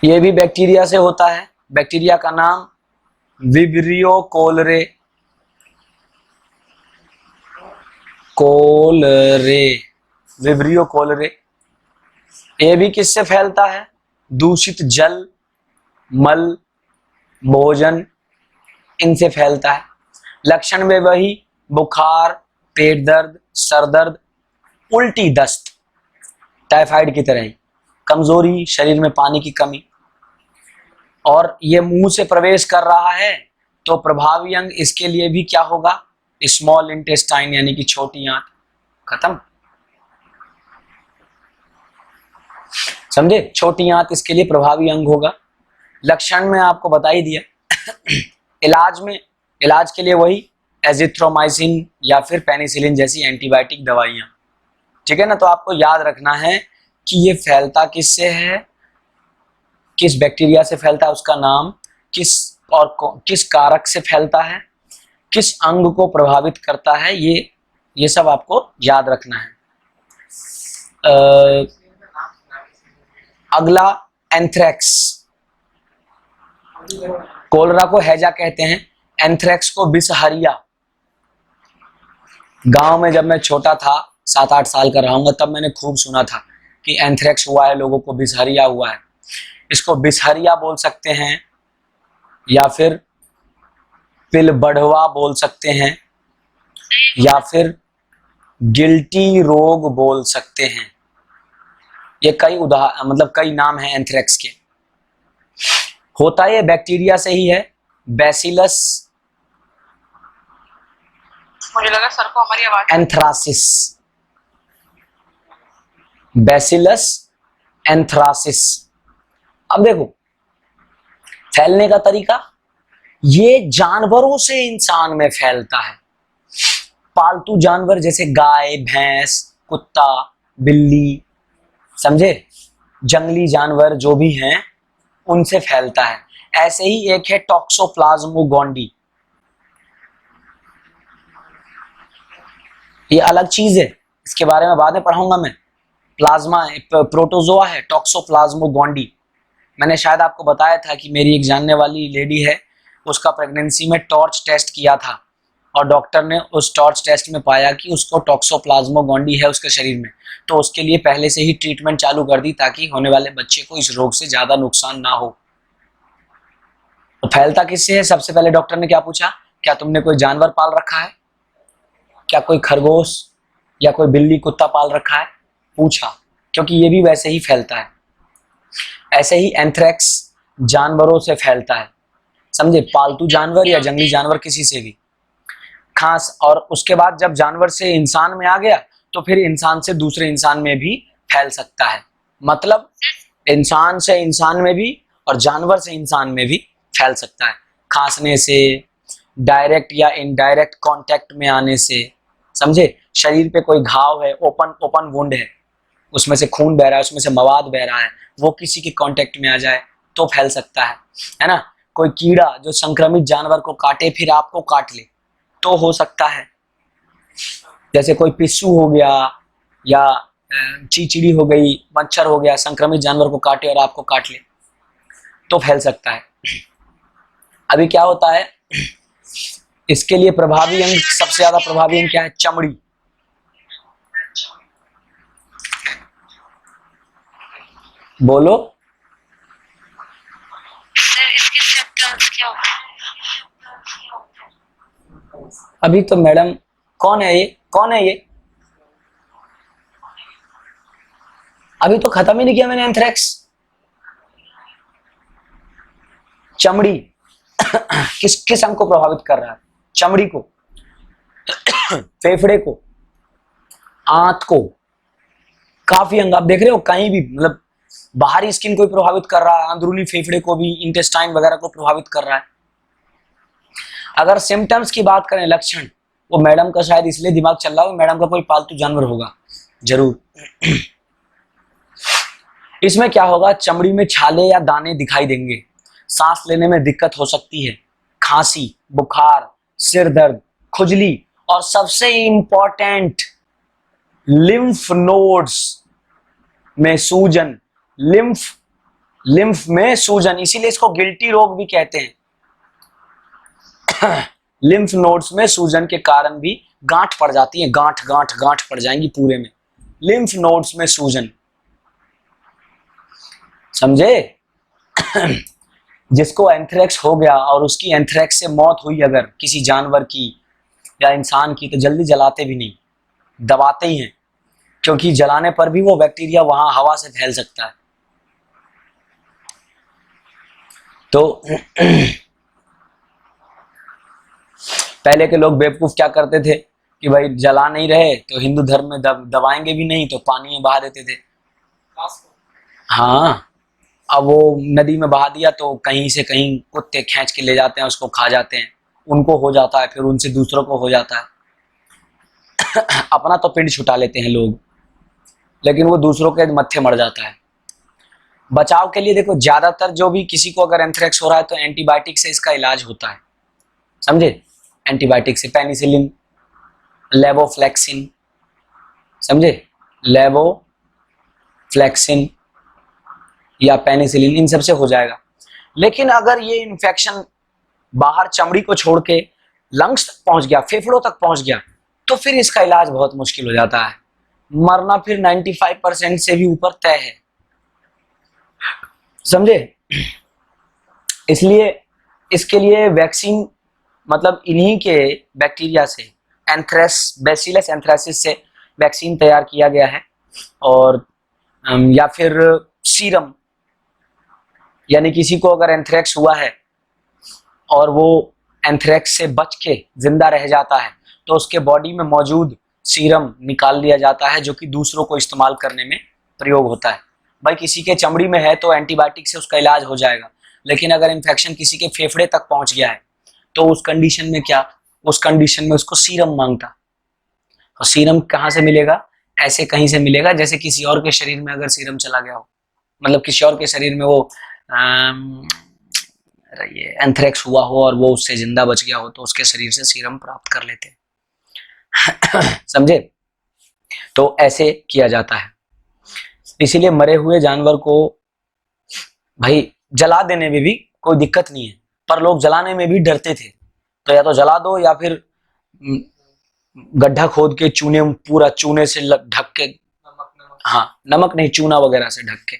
ये भी बैक्टीरिया से होता है। बैक्टीरिया का नाम विब्रियो कोलरे, विब्रियो कोलरे। ये भी किससे फैलता है? दूषित जल, मल, भोजन, इनसे फैलता है। लक्षण में वही बुखार, पेट दर्द, सर दर्द, उल्टी, दस्त, टाइफाइड की तरह ही, कमजोरी, शरीर में पानी की कमी। और ये मुंह से प्रवेश कर रहा है तो प्रभावी अंग इसके लिए भी क्या होगा? स्मॉल इंटेस्टाइन यानी कि छोटी आंत। खत्म। समझे? छोटी आंत इसके लिए प्रभावी अंग होगा। लक्षण में आपको बता ही दिया। इलाज के लिए वही एजिथ्रोमाइसिन या फिर पेनिसिलिन जैसी एंटीबायोटिक दवाइयां, ठीक है ना। तो आपको याद रखना है कि ये फैलता किससे है, किस बैक्टीरिया से फैलता है, उसका नाम, किस कारक से फैलता है, किस अंग को प्रभावित करता है, ये सब आपको याद रखना है। अगला एंथ्रेक्स। कोलरा को हैजा कहते हैं, एंथ्रेक्स को बिसहरिया। गांव में जब मैं छोटा था, 7-8 साल का रहूंगा, तब मैंने खूब सुना था कि एंथ्रेक्स हुआ है, लोगों को बिसहरिया हुआ है। इसको बिसहरिया बोल सकते हैं या फिर पिलबढ़वा बोल सकते हैं या फिर गिल्टी रोग बोल सकते हैं। ये कई नाम हैं एंथ्रेक्स के। होता ये बैक्टीरिया से ही है, बैसिलस मुझे लगा सर को हमारी आवाज एंथ्रासिस, बैसिलस एंथ्रासिस। अब देखो फैलने का तरीका, ये जानवरों से इंसान में फैलता है। पालतू जानवर जैसे गाय, भैंस, कुत्ता, बिल्ली, समझे, जंगली जानवर जो भी हैं उनसे फैलता है। ऐसे ही एक है टॉक्सोप्लाज्मोगोंडी, ये अलग चीज है, इसके बारे में बाद में पढ़ाऊंगा मैं। प्लाज्मा प्रोटोजोआ है टॉक्सोप्लाज्मोगोंडी। मैंने शायद आपको बताया था कि मेरी एक जानने वाली लेडी है, उसका प्रेगनेंसी में टॉर्च टेस्ट किया था और डॉक्टर ने उस टॉर्च टेस्ट में पाया कि उसको टॉक्सोप्लाज्मोगोंडी है उसके शरीर में। तो उसके लिए पहले से ही ट्रीटमेंट चालू कर दी ताकि होने वाले बच्चे को इस रोग से ज्यादा नुकसान ना हो। तो फैलता किससे है? सबसे पहले डॉक्टर ने क्या पूछा, क्या तुमने कोई जानवर पाल रखा है, क्या कोई खरगोश या कोई बिल्ली कुत्ता पाल रखा है, पूछा, क्योंकि ये भी वैसे ही फैलता है। ऐसे ही एंथ्रेक्स जानवरों से फैलता है, समझे, पालतू जानवर या जंगली जानवर किसी से भी। खांस, और उसके बाद जब जानवर से इंसान में आ गया तो फिर इंसान से दूसरे इंसान में भी फैल सकता है। मतलब इंसान से इंसान में भी और जानवर से इंसान में भी फैल सकता है, खांसने से, डायरेक्ट या इनडायरेक्ट कांटेक्ट में आने से। समझे? शरीर पे कोई घाव है, ओपन ओपन वुंड है, उसमें से खून बह रहा है, उसमें से मवाद बह रहा है, वो किसी के कांटेक्ट में आ जाए तो फैल सकता है ना? कोई कीड़ा जो संक्रमित जानवर को काटे फिर आपको काट ले तो हो सकता है। जैसे कोई पिस्सू हो गया या चींटी हो गई, मच्छर हो गया, संक्रमित जानवर को काटे और आपको काट ले तो फैल सकता है। अभी क्या होता है, इसके लिए प्रभावी अंग, सबसे ज्यादा प्रभावी अंग क्या है? चमड़ी। बोलो। सर इसके सिम्टम्स क्या होते हैं? अभी तो मैडम, कौन है ये, कौन है ये? अभी तो खत्म ही नहीं किया मैंने एंथ्रेक्स। चमड़ी किस किस अंग को प्रभावित कर रहा है? चमड़ी को, फेफड़े को, आंत को, काफी अंग आप देख रहे हो कहीं भी, मतलब बाहरी स्किन को भी प्रभावित कर रहा है, अंदरूनी फेफड़े को भी, इंटेस्टाइन वगैरह को प्रभावित कर रहा है। अगर सिम्टम्स की बात करें, लक्षण, वो मैडम का शायद इसलिए दिमाग चल रहा है, मैडम का कोई पालतू जानवर होगा जरूर। इसमें क्या होगा, चमड़ी में छाले या दाने दिखाई देंगे, सांस लेने में दिक्कत हो सकती है, खांसी, बुखार, सिर दर्द, खुजली, और सबसे इंपॉर्टेंट लिम्फ नोड्स में सूजन। लिम्फ में सूजन, इसीलिए इसको गिल्टी रोग भी कहते हैं। लिम्फ नोड्स में सूजन के कारण भी गांठ पड़ जाती है, गांठ गांठ गांठ पड़ जाएंगी पूरे में, लिम्फ नोड्स में सूजन। समझे? जिसको एंथ्रेक्स हो गया और उसकी एंथ्रेक्स से मौत हुई अगर किसी जानवर की या इंसान की, तो जल्दी जलाते भी नहीं, दबाते ही हैं, क्योंकि जलाने पर भी वो बैक्टीरिया वहां हवा से फैल सकता है। तो पहले के लोग बेवकूफ क्या करते थे कि भाई जला नहीं रहे तो हिंदू धर्म में दबाएंगे भी नहीं तो पानी में बहा देते थे। हाँ, अब वो नदी में बहा दिया तो कहीं से कहीं कुत्ते खींच के ले जाते हैं, उसको खा जाते हैं, उनको हो जाता है, फिर उनसे दूसरों को हो जाता है। अपना तो पिंड छुटा लेते हैं लोग, लेकिन वो दूसरों के मत्थे मर जाता है। बचाव के लिए देखो, ज्यादातर जो भी किसी को अगर एंथ्रेक्स हो रहा है तो एंटीबायोटिक से इसका इलाज होता है। समझे? एंटीबायोटिक से, पेनिसिलिन, लेवोफ्लेक्सिन, समझे? लेवोफ्लेक्सिन या पेनिसिलिन, इन सब से हो जाएगा। लेकिन अगर ये इन्फेक्शन बाहर चमड़ी को छोड़ के लंग्स तक पहुंच गया, फेफड़ों तक पहुंच गया, तो फिर इसका इलाज बहुत मुश्किल हो जाता है। मरना फिर 95% से भी ऊपर तय है। समझे? इसलिए इसके लिए वैक्सीन, मतलब इन्हीं के बैक्टीरिया से, एंथ्रेस, बैसिलस एंथ्रेसिस से वैक्सीन तैयार किया गया है। और या फिर सीरम, यानी किसी को अगर एंथ्रेक्स हुआ है और वो एंथ्रेक्स से बच के जिंदा रह जाता है तो उसके बॉडी में मौजूद सीरम निकाल लिया जाता है, जो कि दूसरों को इस्तेमाल करने में प्रयोग होता है। भाई किसी के चमड़ी में है तो एंटीबायोटिक से उसका इलाज हो जाएगा, लेकिन अगर इन्फेक्शन किसी के फेफड़े तक पहुंच गया है तो उस कंडीशन में क्या, उस कंडीशन में उसको सीरम मांगता। और सीरम कहाँ से मिलेगा? ऐसे कहीं से मिलेगा जैसे किसी और के शरीर में अगर सीरम चला गया हो, मतलब किसी और के शरीर में वो ये एंथ्रेक्स हुआ हो और वो उससे जिंदा बच गया हो तो उसके शरीर से सीरम प्राप्त कर लेते हैं। समझे? तो ऐसे किया जाता है। इसीलिए मरे हुए जानवर को भाई जला देने में भी कोई दिक्कत नहीं है, पर लोग जलाने में भी डरते थे। तो या तो जला दो या फिर गड्ढा खोद के चूने, पूरा चूने से ढक के, हाँ नमक नहीं, चूना वगैरह से ढक के,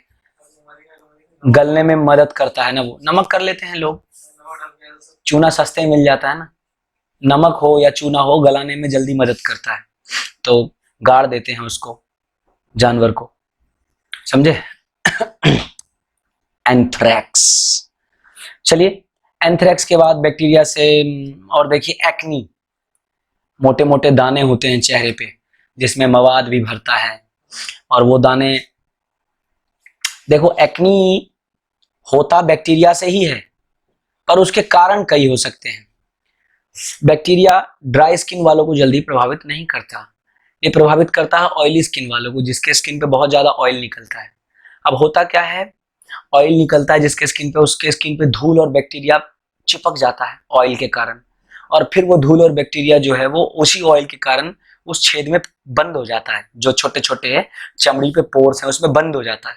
गलने में मदद करता है ना, वो नमक कर लेते हैं लोग। चूना सस्ते मिल जाता है ना, नमक हो या चूना हो, गलाने में जल्दी मदद करता है, तो गाड़ देते हैं उसको, जानवर को। समझे? एंथ्रेक्स। चलिए, एंथ्रेक्स के बाद बैक्टीरिया से, और देखिए एक्नी। मोटे मोटे दाने होते हैं चेहरे पे जिसमें मवाद भी भरता है, और वो दाने, देखो एक्नी होता बैक्टीरिया से ही है, पर उसके कारण कई हो सकते हैं। बैक्टीरिया ड्राई स्किन वालों को जल्दी प्रभावित नहीं करता, ये प्रभावित करता है ऑयली स्किन वालों को, जिसके स्किन पे बहुत ज्यादा ऑयल निकलता है। अब होता क्या है, ऑयल निकलता है जिसके स्किन पे, उसके स्किन पे धूल और बैक्टीरिया चिपक जाता है ऑयल के कारण, और फिर वो धूल और बैक्टीरिया जो है वो उसी ऑयल के कारण उस छेद में बंद हो जाता है, जो छोटे छोटे चमड़ी पे पोर्स हैं उसमें बंद हो जाता है।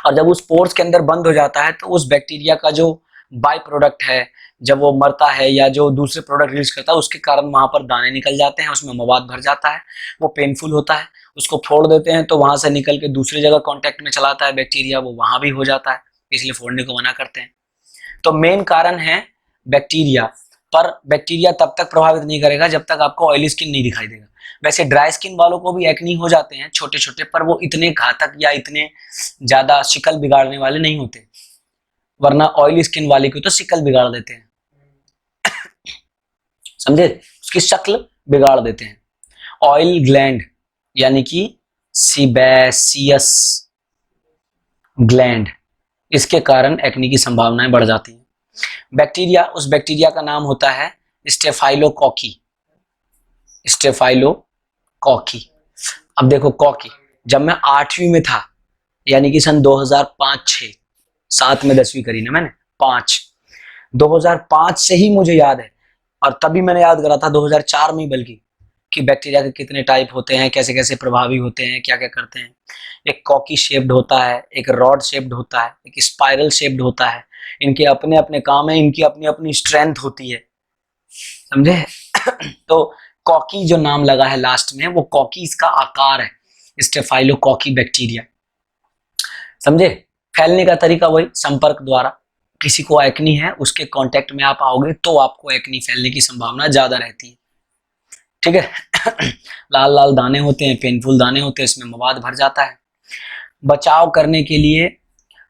और जब उस पोर्स के अंदर बंद हो जाता है तो उस बैक्टीरिया का जो बाय प्रोडक्ट है, जब वो मरता है या जो दूसरे प्रोडक्ट रिलीज करता है, उसके कारण वहां पर दाने निकल जाते हैं, उसमें मवाद भर जाता है, वो पेनफुल होता है, उसको फोड़ देते हैं तो वहां से निकल के दूसरी जगह कांटेक्ट में चलाता है बैक्टीरिया, वो वहां भी हो जाता है, इसलिए फोड़ने को मना करते हैं। तो मेन कारण है बैक्टीरिया, पर बैक्टीरिया तब तक प्रभावित नहीं करेगा जब तक आपको ऑयली स्किन नहीं दिखाई देगा। वैसे ड्राई स्किन वालों को भी एक्नी हो जाते हैं छोटे छोटे, पर वो इतने घातक या इतने ज्यादा शिकल बिगाड़ने वाले नहीं होते, वरना ऑयली स्किन वाले को तो शिकल बिगाड़ देते हैं, समझे, उसकी शक्ल बिगाड़ देते हैं। ऑयल ग्लैंड यानी कि सीबेसियस ग्लैंड, इसके कारण एक्नी की संभावनाएं बढ़ जाती हैं। बैक्टीरिया, उस बैक्टीरिया का नाम होता है स्टेफाइलोकोकी, स्टेफाइलोकोकी। अब देखो कॉकी, जब मैं 8वीं में था, यानी कि सन 2005-6, 7 में 10वीं करी ना मैंने, 2005 से ही मुझे याद है, और तभी मैंने याद करा था 2004 में बल्कि, कि बैक्टीरिया के कितने टाइप होते हैं, कैसे कैसे प्रभावी होते हैं, क्या क्या करते हैं। एक कॉकी शेप्ड होता है, एक रॉड शेप्ड होता है, एक स्पाइरल शेप्ड होता है, इनके अपने अपने काम है, इनकी अपनी अपनी स्ट्रेंथ होती है, समझे। तो कॉकी जो नाम लगा है लास्ट में, वो कॉकी इसका आकार है, स्टेफाइलोकोकी बैक्टीरिया, समझे। फैलने का तरीका वही संपर्क द्वारा, किसी को एक्नी है उसके कांटेक्ट में आप आओगे तो आपको एक्नी फैलने की संभावना ज्यादा रहती है, ठीक है। लाल लाल दाने होते हैं, पेनफुल दाने होते हैं, इसमें मवाद भर जाता है। बचाव करने के लिए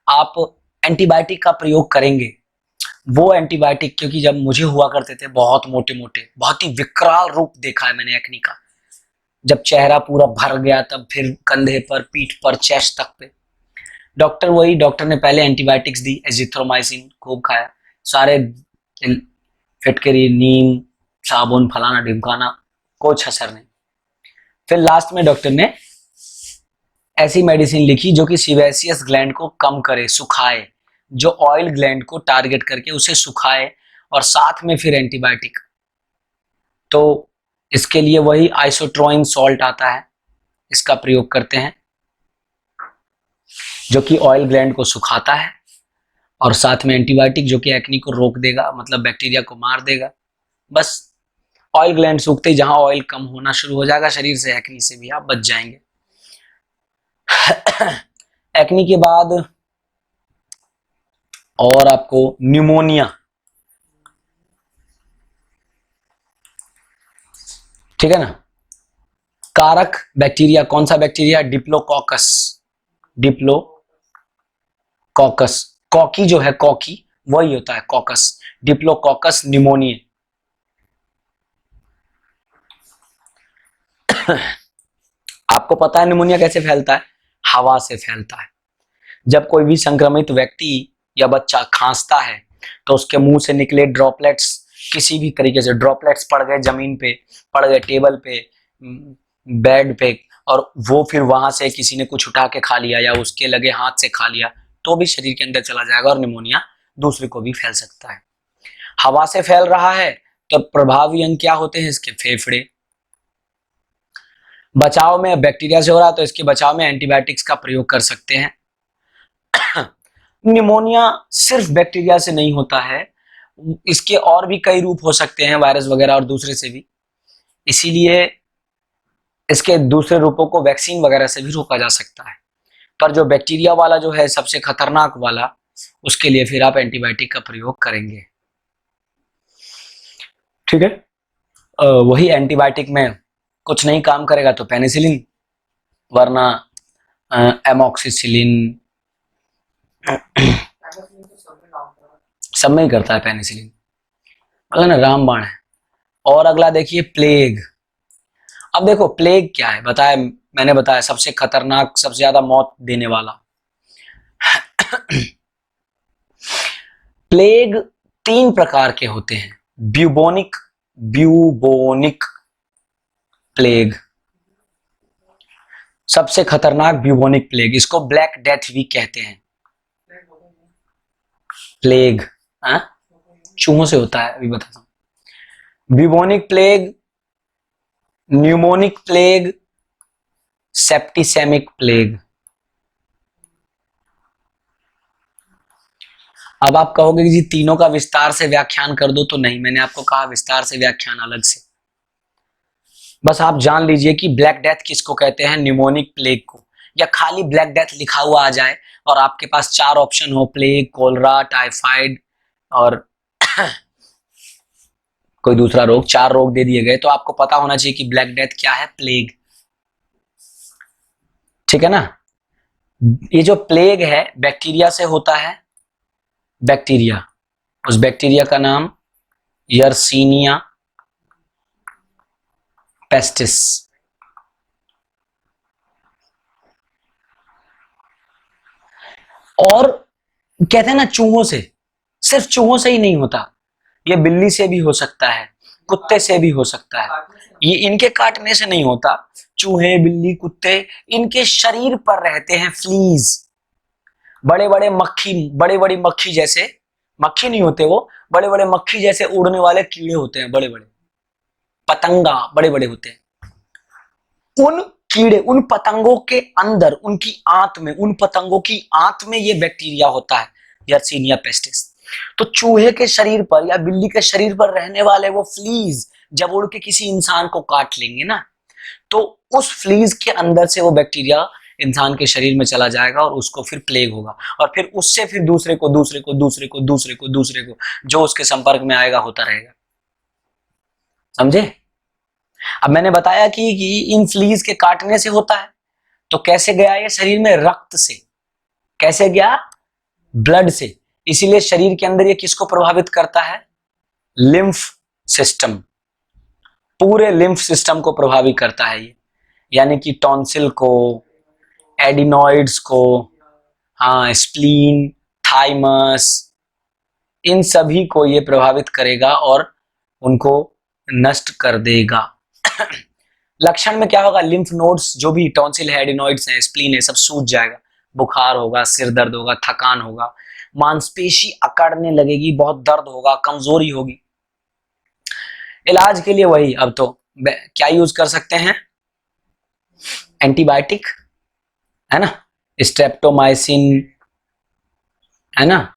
आप एंटीबायोटिक का प्रयोग करेंगे, वो एंटीबायोटिक, क्योंकि जब मुझे हुआ करते थे बहुत मोटे मोटे, बहुत ही विकराल रूप देखा है मैंने एक्नी का, जब चेहरा पूरा भर गया, तब फिर कंधे पर, पीठ पर, चेस्ट तक पे। डॉक्टर ने पहले एंटीबायोटिक्स दी, एजिथ्रोमाइसिन खूब खाया, सारे फिटकरी, नीम, साबुन, फलाना ढिमकाना, कुछ असर नहीं। फिर लास्ट में डॉक्टर ने ऐसी मेडिसिन लिखी जो कि सीबेसियस ग्लैंड को कम करे, सुखाए, जो ऑयल ग्लैंड को टारगेट करके उसे सुखाए, और साथ में फिर एंटीबायोटिक। तो इसके लिए वही आइसोट्रोइन सॉल्ट आता है, इसका प्रयोग करते हैं, जो कि ऑयल ग्लैंड को सुखाता है, और साथ में एंटीबायोटिक जो कि एक्नी को रोक देगा, मतलब बैक्टीरिया को मार देगा। बस ऑयल ग्लैंड सूखते ही जहां ऑयल कम होना शुरू हो जाएगा शरीर से, एक्नी से भी आप बच जाएंगे। एक्नी के बाद और आपको न्यूमोनिया, ठीक है ना। कारक बैक्टीरिया कौन सा बैक्टीरिया, डिप्लोकोकस, डिप्लोकोकस, कॉकी जो है, कॉकी वही होता है कॉकस, डिप्लोकोकस न्यूमोनिया। आपको पता है निमोनिया कैसे फैलता है, हवा से फैलता है। जब कोई भी संक्रमित व्यक्ति या बच्चा खांसता है तो उसके मुंह से निकले ड्रॉपलेट्स, किसी भी तरीके से ड्रॉपलेट्स पड़ गए जमीन पे, पड़ गए टेबल पे, बेड पे, और वो फिर वहां से किसी ने कुछ उठा के खा लिया या उसके लगे हाथ से खा लिया, तो भी शरीर के अंदर चला जाएगा और निमोनिया दूसरे को भी फैल सकता है। हवा से फैल रहा है तो प्रभावी अंग क्या होते हैं इसके, फेफड़े। बचाव में बैक्टीरिया से हो रहा है तो इसके बचाव में एंटीबायोटिक्स का प्रयोग कर सकते हैं। निमोनिया सिर्फ बैक्टीरिया से नहीं होता है, इसके और भी कई रूप हो सकते हैं, वायरस वगैरह और दूसरे से भी, इसीलिए इसके दूसरे रूपों को वैक्सीन वगैरह से भी रोका जा सकता है। पर जो बैक्टीरिया वाला जो है सबसे खतरनाक वाला, उसके लिए फिर आप एंटीबायोटिक का प्रयोग करेंगे, ठीक है। वही एंटीबायोटिक में कुछ नहीं काम करेगा तो पेनिसिलिन, वरना एमॉक्सिसिलिन, सब में ही करता है पेनिसिलिन, मतलब ना रामबाण है, और अगला देखिए प्लेग। अब देखो प्लेग क्या है, मैंने बताया सबसे खतरनाक, सबसे ज्यादा मौत देने वाला। प्लेग 3 प्रकार के होते हैं। ब्यूबोनिक प्लेग, सबसे खतरनाक ब्यूबोनिक प्लेग, इसको ब्लैक डेथ भी कहते हैं। प्लेग चूहों से होता है, अभी बताता हूं। Bubonic plague, pneumonic plague, septicaemic plague. अब आप कहोगे कि जी तीनों का विस्तार से व्याख्यान कर दो, तो नहीं, मैंने आपको कहा विस्तार से व्याख्यान अलग से। बस आप जान लीजिए कि ब्लैक डेथ किसको कहते हैं, न्यूमोनिक प्लेग को। या खाली ब्लैक डेथ लिखा हुआ आ जाए और आपके पास 4 ऑप्शन हो, प्लेग, कोलरा, टाइफाइड और कोई दूसरा रोग, 4 रोग दे दिए गए, तो आपको पता होना चाहिए कि ब्लैक डेथ क्या है, प्लेग। ठीक है ना। ये जो प्लेग है बैक्टीरिया से होता है, बैक्टीरिया, उस बैक्टीरिया का नाम यर्सीनिया पेस्टिस। और कहते हैं ना चूहों से, सिर्फ चूहों से ही नहीं होता, ये बिल्ली से भी हो सकता है, कुत्ते से भी हो सकता है। ये इनके काटने से नहीं होता, चूहे, बिल्ली, कुत्ते, इनके शरीर पर रहते हैं फ्लीज, बड़े बड़े मक्खी जैसे, मक्खी नहीं होते वो, बड़े बड़े मक्खी जैसे उड़ने वाले कीड़े होते हैं, बड़े बड़े पतंगा, बड़े बड़े होते हैं। उन कीड़े, उन पतंगों के अंदर, उनकी आंत में, उन पतंगों की आंत में ये बैक्टीरिया होता है, यर्सीनिया पेस्टिस। तो चूहे के शरीर पर या बिल्ली के शरीर पर रहने वाले वो फ्लीज जब उड़ के किसी इंसान को काट लेंगे ना, तो उस फ्लीज के अंदर से वो बैक्टीरिया इंसान के शरीर में चला जाएगा और उसको फिर प्लेग होगा, और फिर उससे फिर दूसरे को, जो उसके संपर्क में आएगा होता रहेगा। समझे। अब मैंने बताया कि इन फ्लीज के काटने से होता है, तो कैसे गया ये शरीर में, रक्त से। कैसे गया, ब्लड से। इसीलिए शरीर के अंदर ये किसको प्रभावित करता है, लिम्फ सिस्टम, पूरे लिम्फ सिस्टम को प्रभावित करता है ये, यानी कि टॉन्सिल को, एडिनॉइड्स को, हाँ, स्प्लीन, थाइमस, इन सभी को ये प्रभावित करेगा और उनको नष्ट कर देगा। लक्षण में क्या होगा, लिम्फ नोड्स, जो भी टॉन्सिल है, एडिनॉइड्स है, स्प्लीन है, सब सूज जाएगा, बुखार होगा, सिर दर्द होगा, थकान होगा, मांसपेशी अकड़ने लगेगी, बहुत दर्द होगा, कमजोरी होगी। इलाज के लिए वही, अब तो क्या यूज कर सकते हैं, एंटीबायोटिक, है ना, स्ट्रेप्टोमाइसिन, है ना,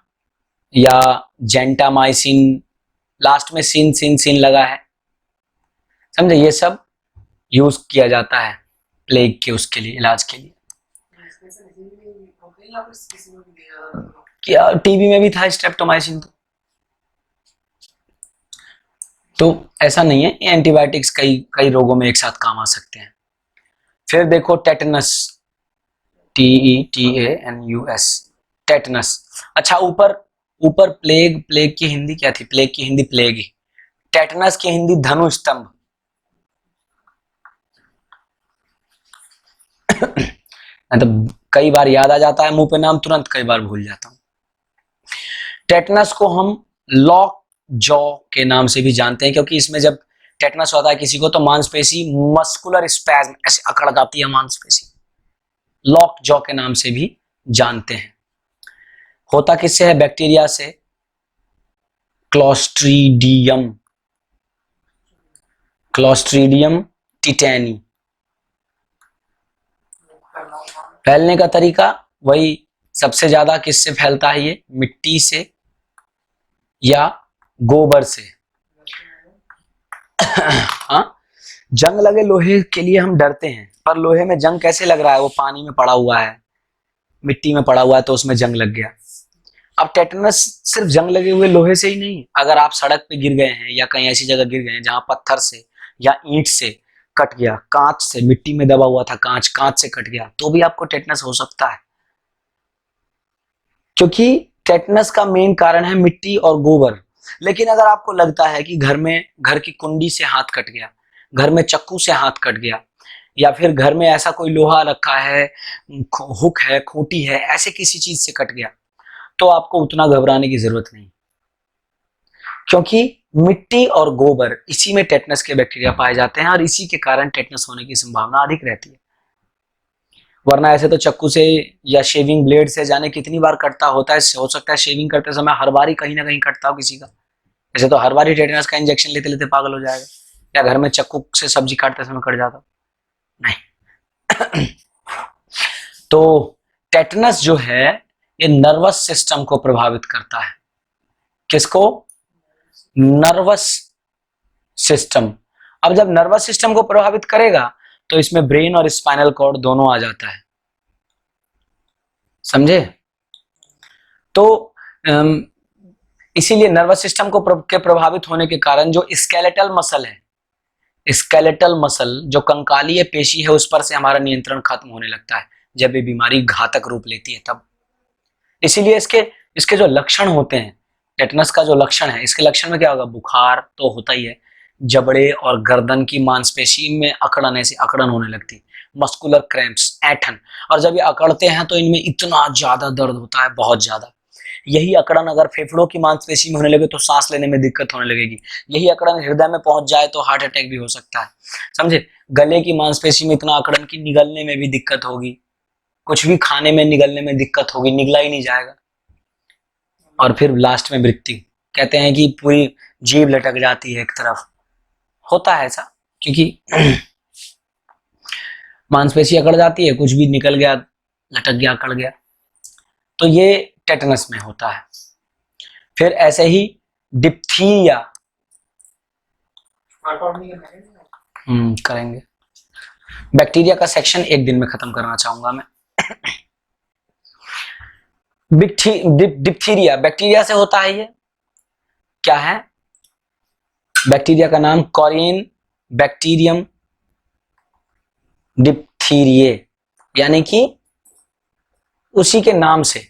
या जेंटामाइसिन, लास्ट में सिन लगा है, समझे, ये सब यूज किया जाता है प्लेग के, उसके लिए, इलाज के लिए। क्या टीबी में भी था स्ट्रेप्टोमाइसिन, तो ऐसा नहीं है, एंटीबायोटिक्स कई रोगों में एक साथ काम आ सकते हैं। फिर देखो टेटनस, TETANUS, टेटनस। अच्छा, ऊपर प्लेग की हिंदी क्या थी, प्लेग की हिंदी प्लेग ही, टेटनस की हिंदी धनु स्तंभ। तो कई बार याद आ जाता है मुंह पे नाम, तुरंत कई बार भूल जाता हूं। टेटनस को हम लॉक जॉ के नाम से भी जानते हैं, क्योंकि इसमें जब टेटनस होता है किसी को, तो मांसपेशी मस्कुलर स्पैज्म, ऐसे अकड़ जाती है मांसपेशी, लॉक जॉ के नाम से भी जानते हैं। होता किससे है, बैक्टीरिया से, क्लोस्ट्रीडियम टिटेनी। फैलने का तरीका वही, सबसे ज्यादा किससे फैलता है ये, मिट्टी से या गोबर से। हाँ, जंग लगे लोहे के लिए हम डरते हैं, पर लोहे में जंग कैसे लग रहा है, वो पानी में पड़ा हुआ है, मिट्टी में पड़ा हुआ है, तो उसमें जंग लग गया। अब टेटनस सिर्फ जंग लगे हुए लोहे से ही नहीं, अगर आप सड़क पे गिर गए हैं या कहीं ऐसी जगह गिर गए हैं जहां पत्थर से या ईंट से कट गया, कांच से, मिट्टी में दबा हुआ था कांच से कट गया, तो भी आपको टेटनस हो सकता है। क्योंकि टेटनस का मेन कारण है मिट्टी और गोबर, लेकिन अगर आपको लगता है कि घर की कुंडी से हाथ कट गया, घर में चक्कू से हाथ कट गया, या फिर घर में ऐसा कोई लोहा रखा है, हुक है, खूंटी है, ऐसे किसी चीज से कट गया, तो आपको उतना घबराने की जरूरत नहीं, क्योंकि मिट्टी और गोबर, इसी में टेटनस के बैक्टीरिया पाए जाते हैं और इसी के कारण टेटनस होने की संभावना अधिक रहती है। वरना ऐसे तो चक्कू से या शेविंग ब्लेड से जाने कितनी बार कटता होता है, हो सकता है शेविंग करते समय हर बार ही कहीं ना कहीं कटता हो किसी का, ऐसे तो हर बार ही टेटनस का इंजेक्शन लेते लेते पागल हो जाएगा, या घर में चक्कू से सब्जी काटते समय कट जाता नहीं। तो टेटनस जो है ये नर्वस सिस्टम को प्रभावित करता है। किसको? Nervous system. अब जब नर्वस सिस्टम को प्रभावित करेगा तो इसमें ब्रेन और स्पाइनल कॉर्ड दोनों आ जाता है, समझे? तो इसीलिए नर्वस सिस्टम के प्रभावित होने के कारण जो स्केलेटल मसल है, स्केलेटल मसल जो कंकालीय पेशी है, उस पर से हमारा नियंत्रण खत्म होने लगता है जब ये बीमारी घातक रूप लेती है तब। इसीलिए इसके जो लक्षण होते हैं, टेटनस का जो लक्षण है, इसके लक्षण में क्या होगा? बुखार तो होता ही है, जबड़े और गर्दन की मांसपेशी में अकड़न, ऐसी अकड़न होने लगती, मस्कुलर क्रैम्प्स, ऐंठन, और जब ये अकड़ते हैं तो इनमें इतना ज्यादा दर्द होता है, बहुत ज्यादा। यही अकड़न अगर फेफड़ों की मांसपेशी में होने लगे तो सांस लेने में दिक्कत होने लगेगी, यही अकड़न हृदय में पहुंच जाए तो हार्ट अटैक भी हो सकता है, समझे? गले की मांसपेशी में इतना अकड़न की निगलने में भी दिक्कत होगी, कुछ भी खाने में निगलने में दिक्कत होगी, निगला ही नहीं जाएगा। और फिर लास्ट में वृत्ति, कहते हैं कि पूरी जीभ लटक जाती है एक तरफ, होता है ऐसा, क्योंकि मांसपेशी अकड़ जाती है, कुछ भी निकल गया, लटक गया, अकड़ गया, तो ये टेटनस में होता है। फिर ऐसे ही डिप्थीरिया करेंगे। बैक्टीरिया का सेक्शन एक दिन में खत्म करना चाहूंगा मैं। डिप्थीरिया बैक्टीरिया से होता है, ये क्या है? बैक्टीरिया का नाम कॉरिन बैक्टीरियम डिप्थीरिये, यानी कि उसी के नाम से।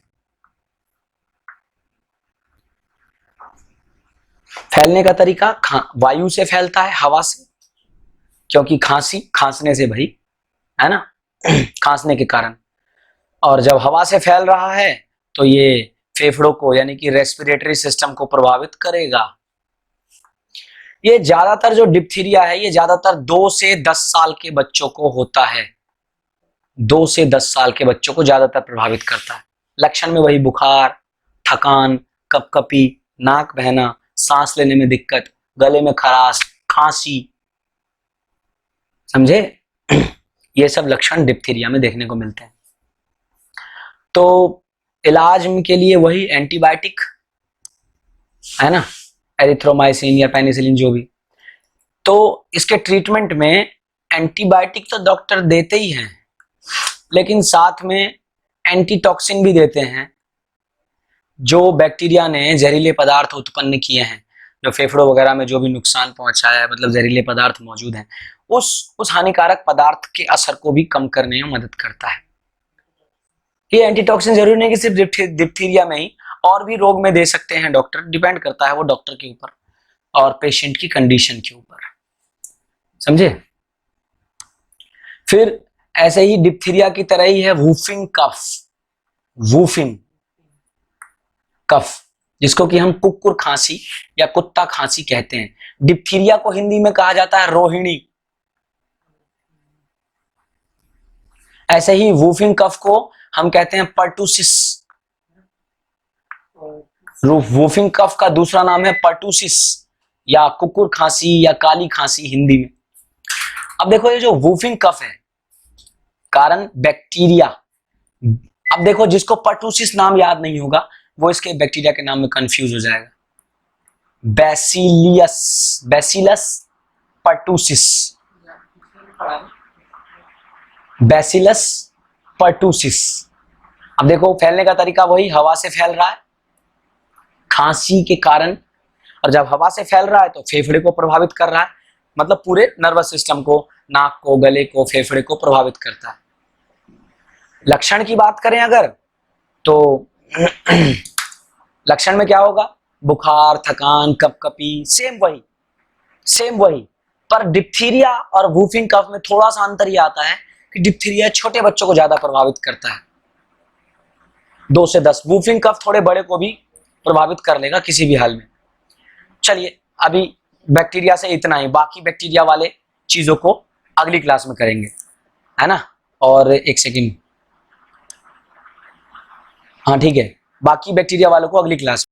फैलने का तरीका वायु से फैलता है, हवा से, क्योंकि खांसने से भाई, है ना, खांसने के कारण। और जब हवा से फैल रहा है तो ये फेफड़ों को, यानी कि रेस्पिरेटरी सिस्टम को प्रभावित करेगा। ये ज्यादातर जो डिप्थीरिया है, ये ज्यादातर 2 से 10 साल के बच्चों को होता है, 2 से 10 साल के बच्चों को ज्यादातर प्रभावित करता है। लक्षण में वही बुखार, थकान, कपकपी, नाक बहना, सांस लेने में दिक्कत, गले में खराश, खांसी, समझे? ये सब लक्षण डिप्थीरिया में देखने को मिलते हैं। तो इलाज के लिए वही एंटीबायोटिक है ना, एरिथ्रोमाइसिन या पेनिसिलिन, जो भी। तो इसके ट्रीटमेंट में एंटीबायोटिक तो डॉक्टर देते ही हैं, लेकिन साथ में एंटीटॉक्सिन भी देते हैं। जो बैक्टीरिया ने जहरीले पदार्थ उत्पन्न किए हैं, जो फेफड़ों वगैरह में जो भी नुकसान पहुंचाया है, मतलब जहरीले पदार्थ मौजूद हैं, उस हानिकारक पदार्थ के असर को भी कम करने में मदद करता है। ये एंटीटॉक्सिन जरूरी नहीं कि सिर्फ डिप्थीरिया में ही, और भी रोग में दे सकते हैं डॉक्टर, डिपेंड करता है वो डॉक्टर के ऊपर और पेशेंट की कंडीशन के ऊपर, समझे? फिर ऐसे ही डिप्थीरिया की तरह ही है वूफिंग कफ, वूफिंग कफ, जिसको कि हम कुक्कुर खांसी या कुत्ता खांसी कहते हैं। डिप्थीरिया को हिंदी में कहा जाता है रोहिणी। ऐसे ही वूफिंग कफ को हम कहते हैं पर्टुसिस। वूफिंग कफ का दूसरा नाम है पर्टुसिस, या कुकुर खांसी या काली खांसी हिंदी में। अब देखो, ये जो वूफिंग कफ है, कारण बैक्टीरिया। अब देखो, जिसको पर्टुसिस नाम याद नहीं होगा वो इसके बैक्टीरिया के नाम में कंफ्यूज हो जाएगा। Bacillus pertussis, bacillus pertussis. अब देखो, फैलने का तरीका वही, हवा से फैल रहा है खांसी के कारण, और जब हवा से फैल रहा है तो फेफड़े को प्रभावित कर रहा है, मतलब पूरे नर्वस सिस्टम को, नाक को, गले को, फेफड़े को प्रभावित करता है। लक्षण की बात करें अगर, तो लक्षण में क्या होगा? बुखार, थकान, कपकपी, सेम वही। पर डिप्थीरिया और वूफिंग कफ में थोड़ा सा अंतर ये आता है कि डिप्थीरिया छोटे बच्चों को ज्यादा प्रभावित करता है, 2 से 10। वूफिंग कफ थोड़े बड़े को भी प्रभावित कर लेगा किसी भी हाल में। चलिए अभी बैक्टीरिया से इतना ही, बाकी बैक्टीरिया वाले चीजों को अगली क्लास में करेंगे, है ना। और एक सेकंड, हाँ ठीक है, बाकी बैक्टीरिया वालों को अगली क्लास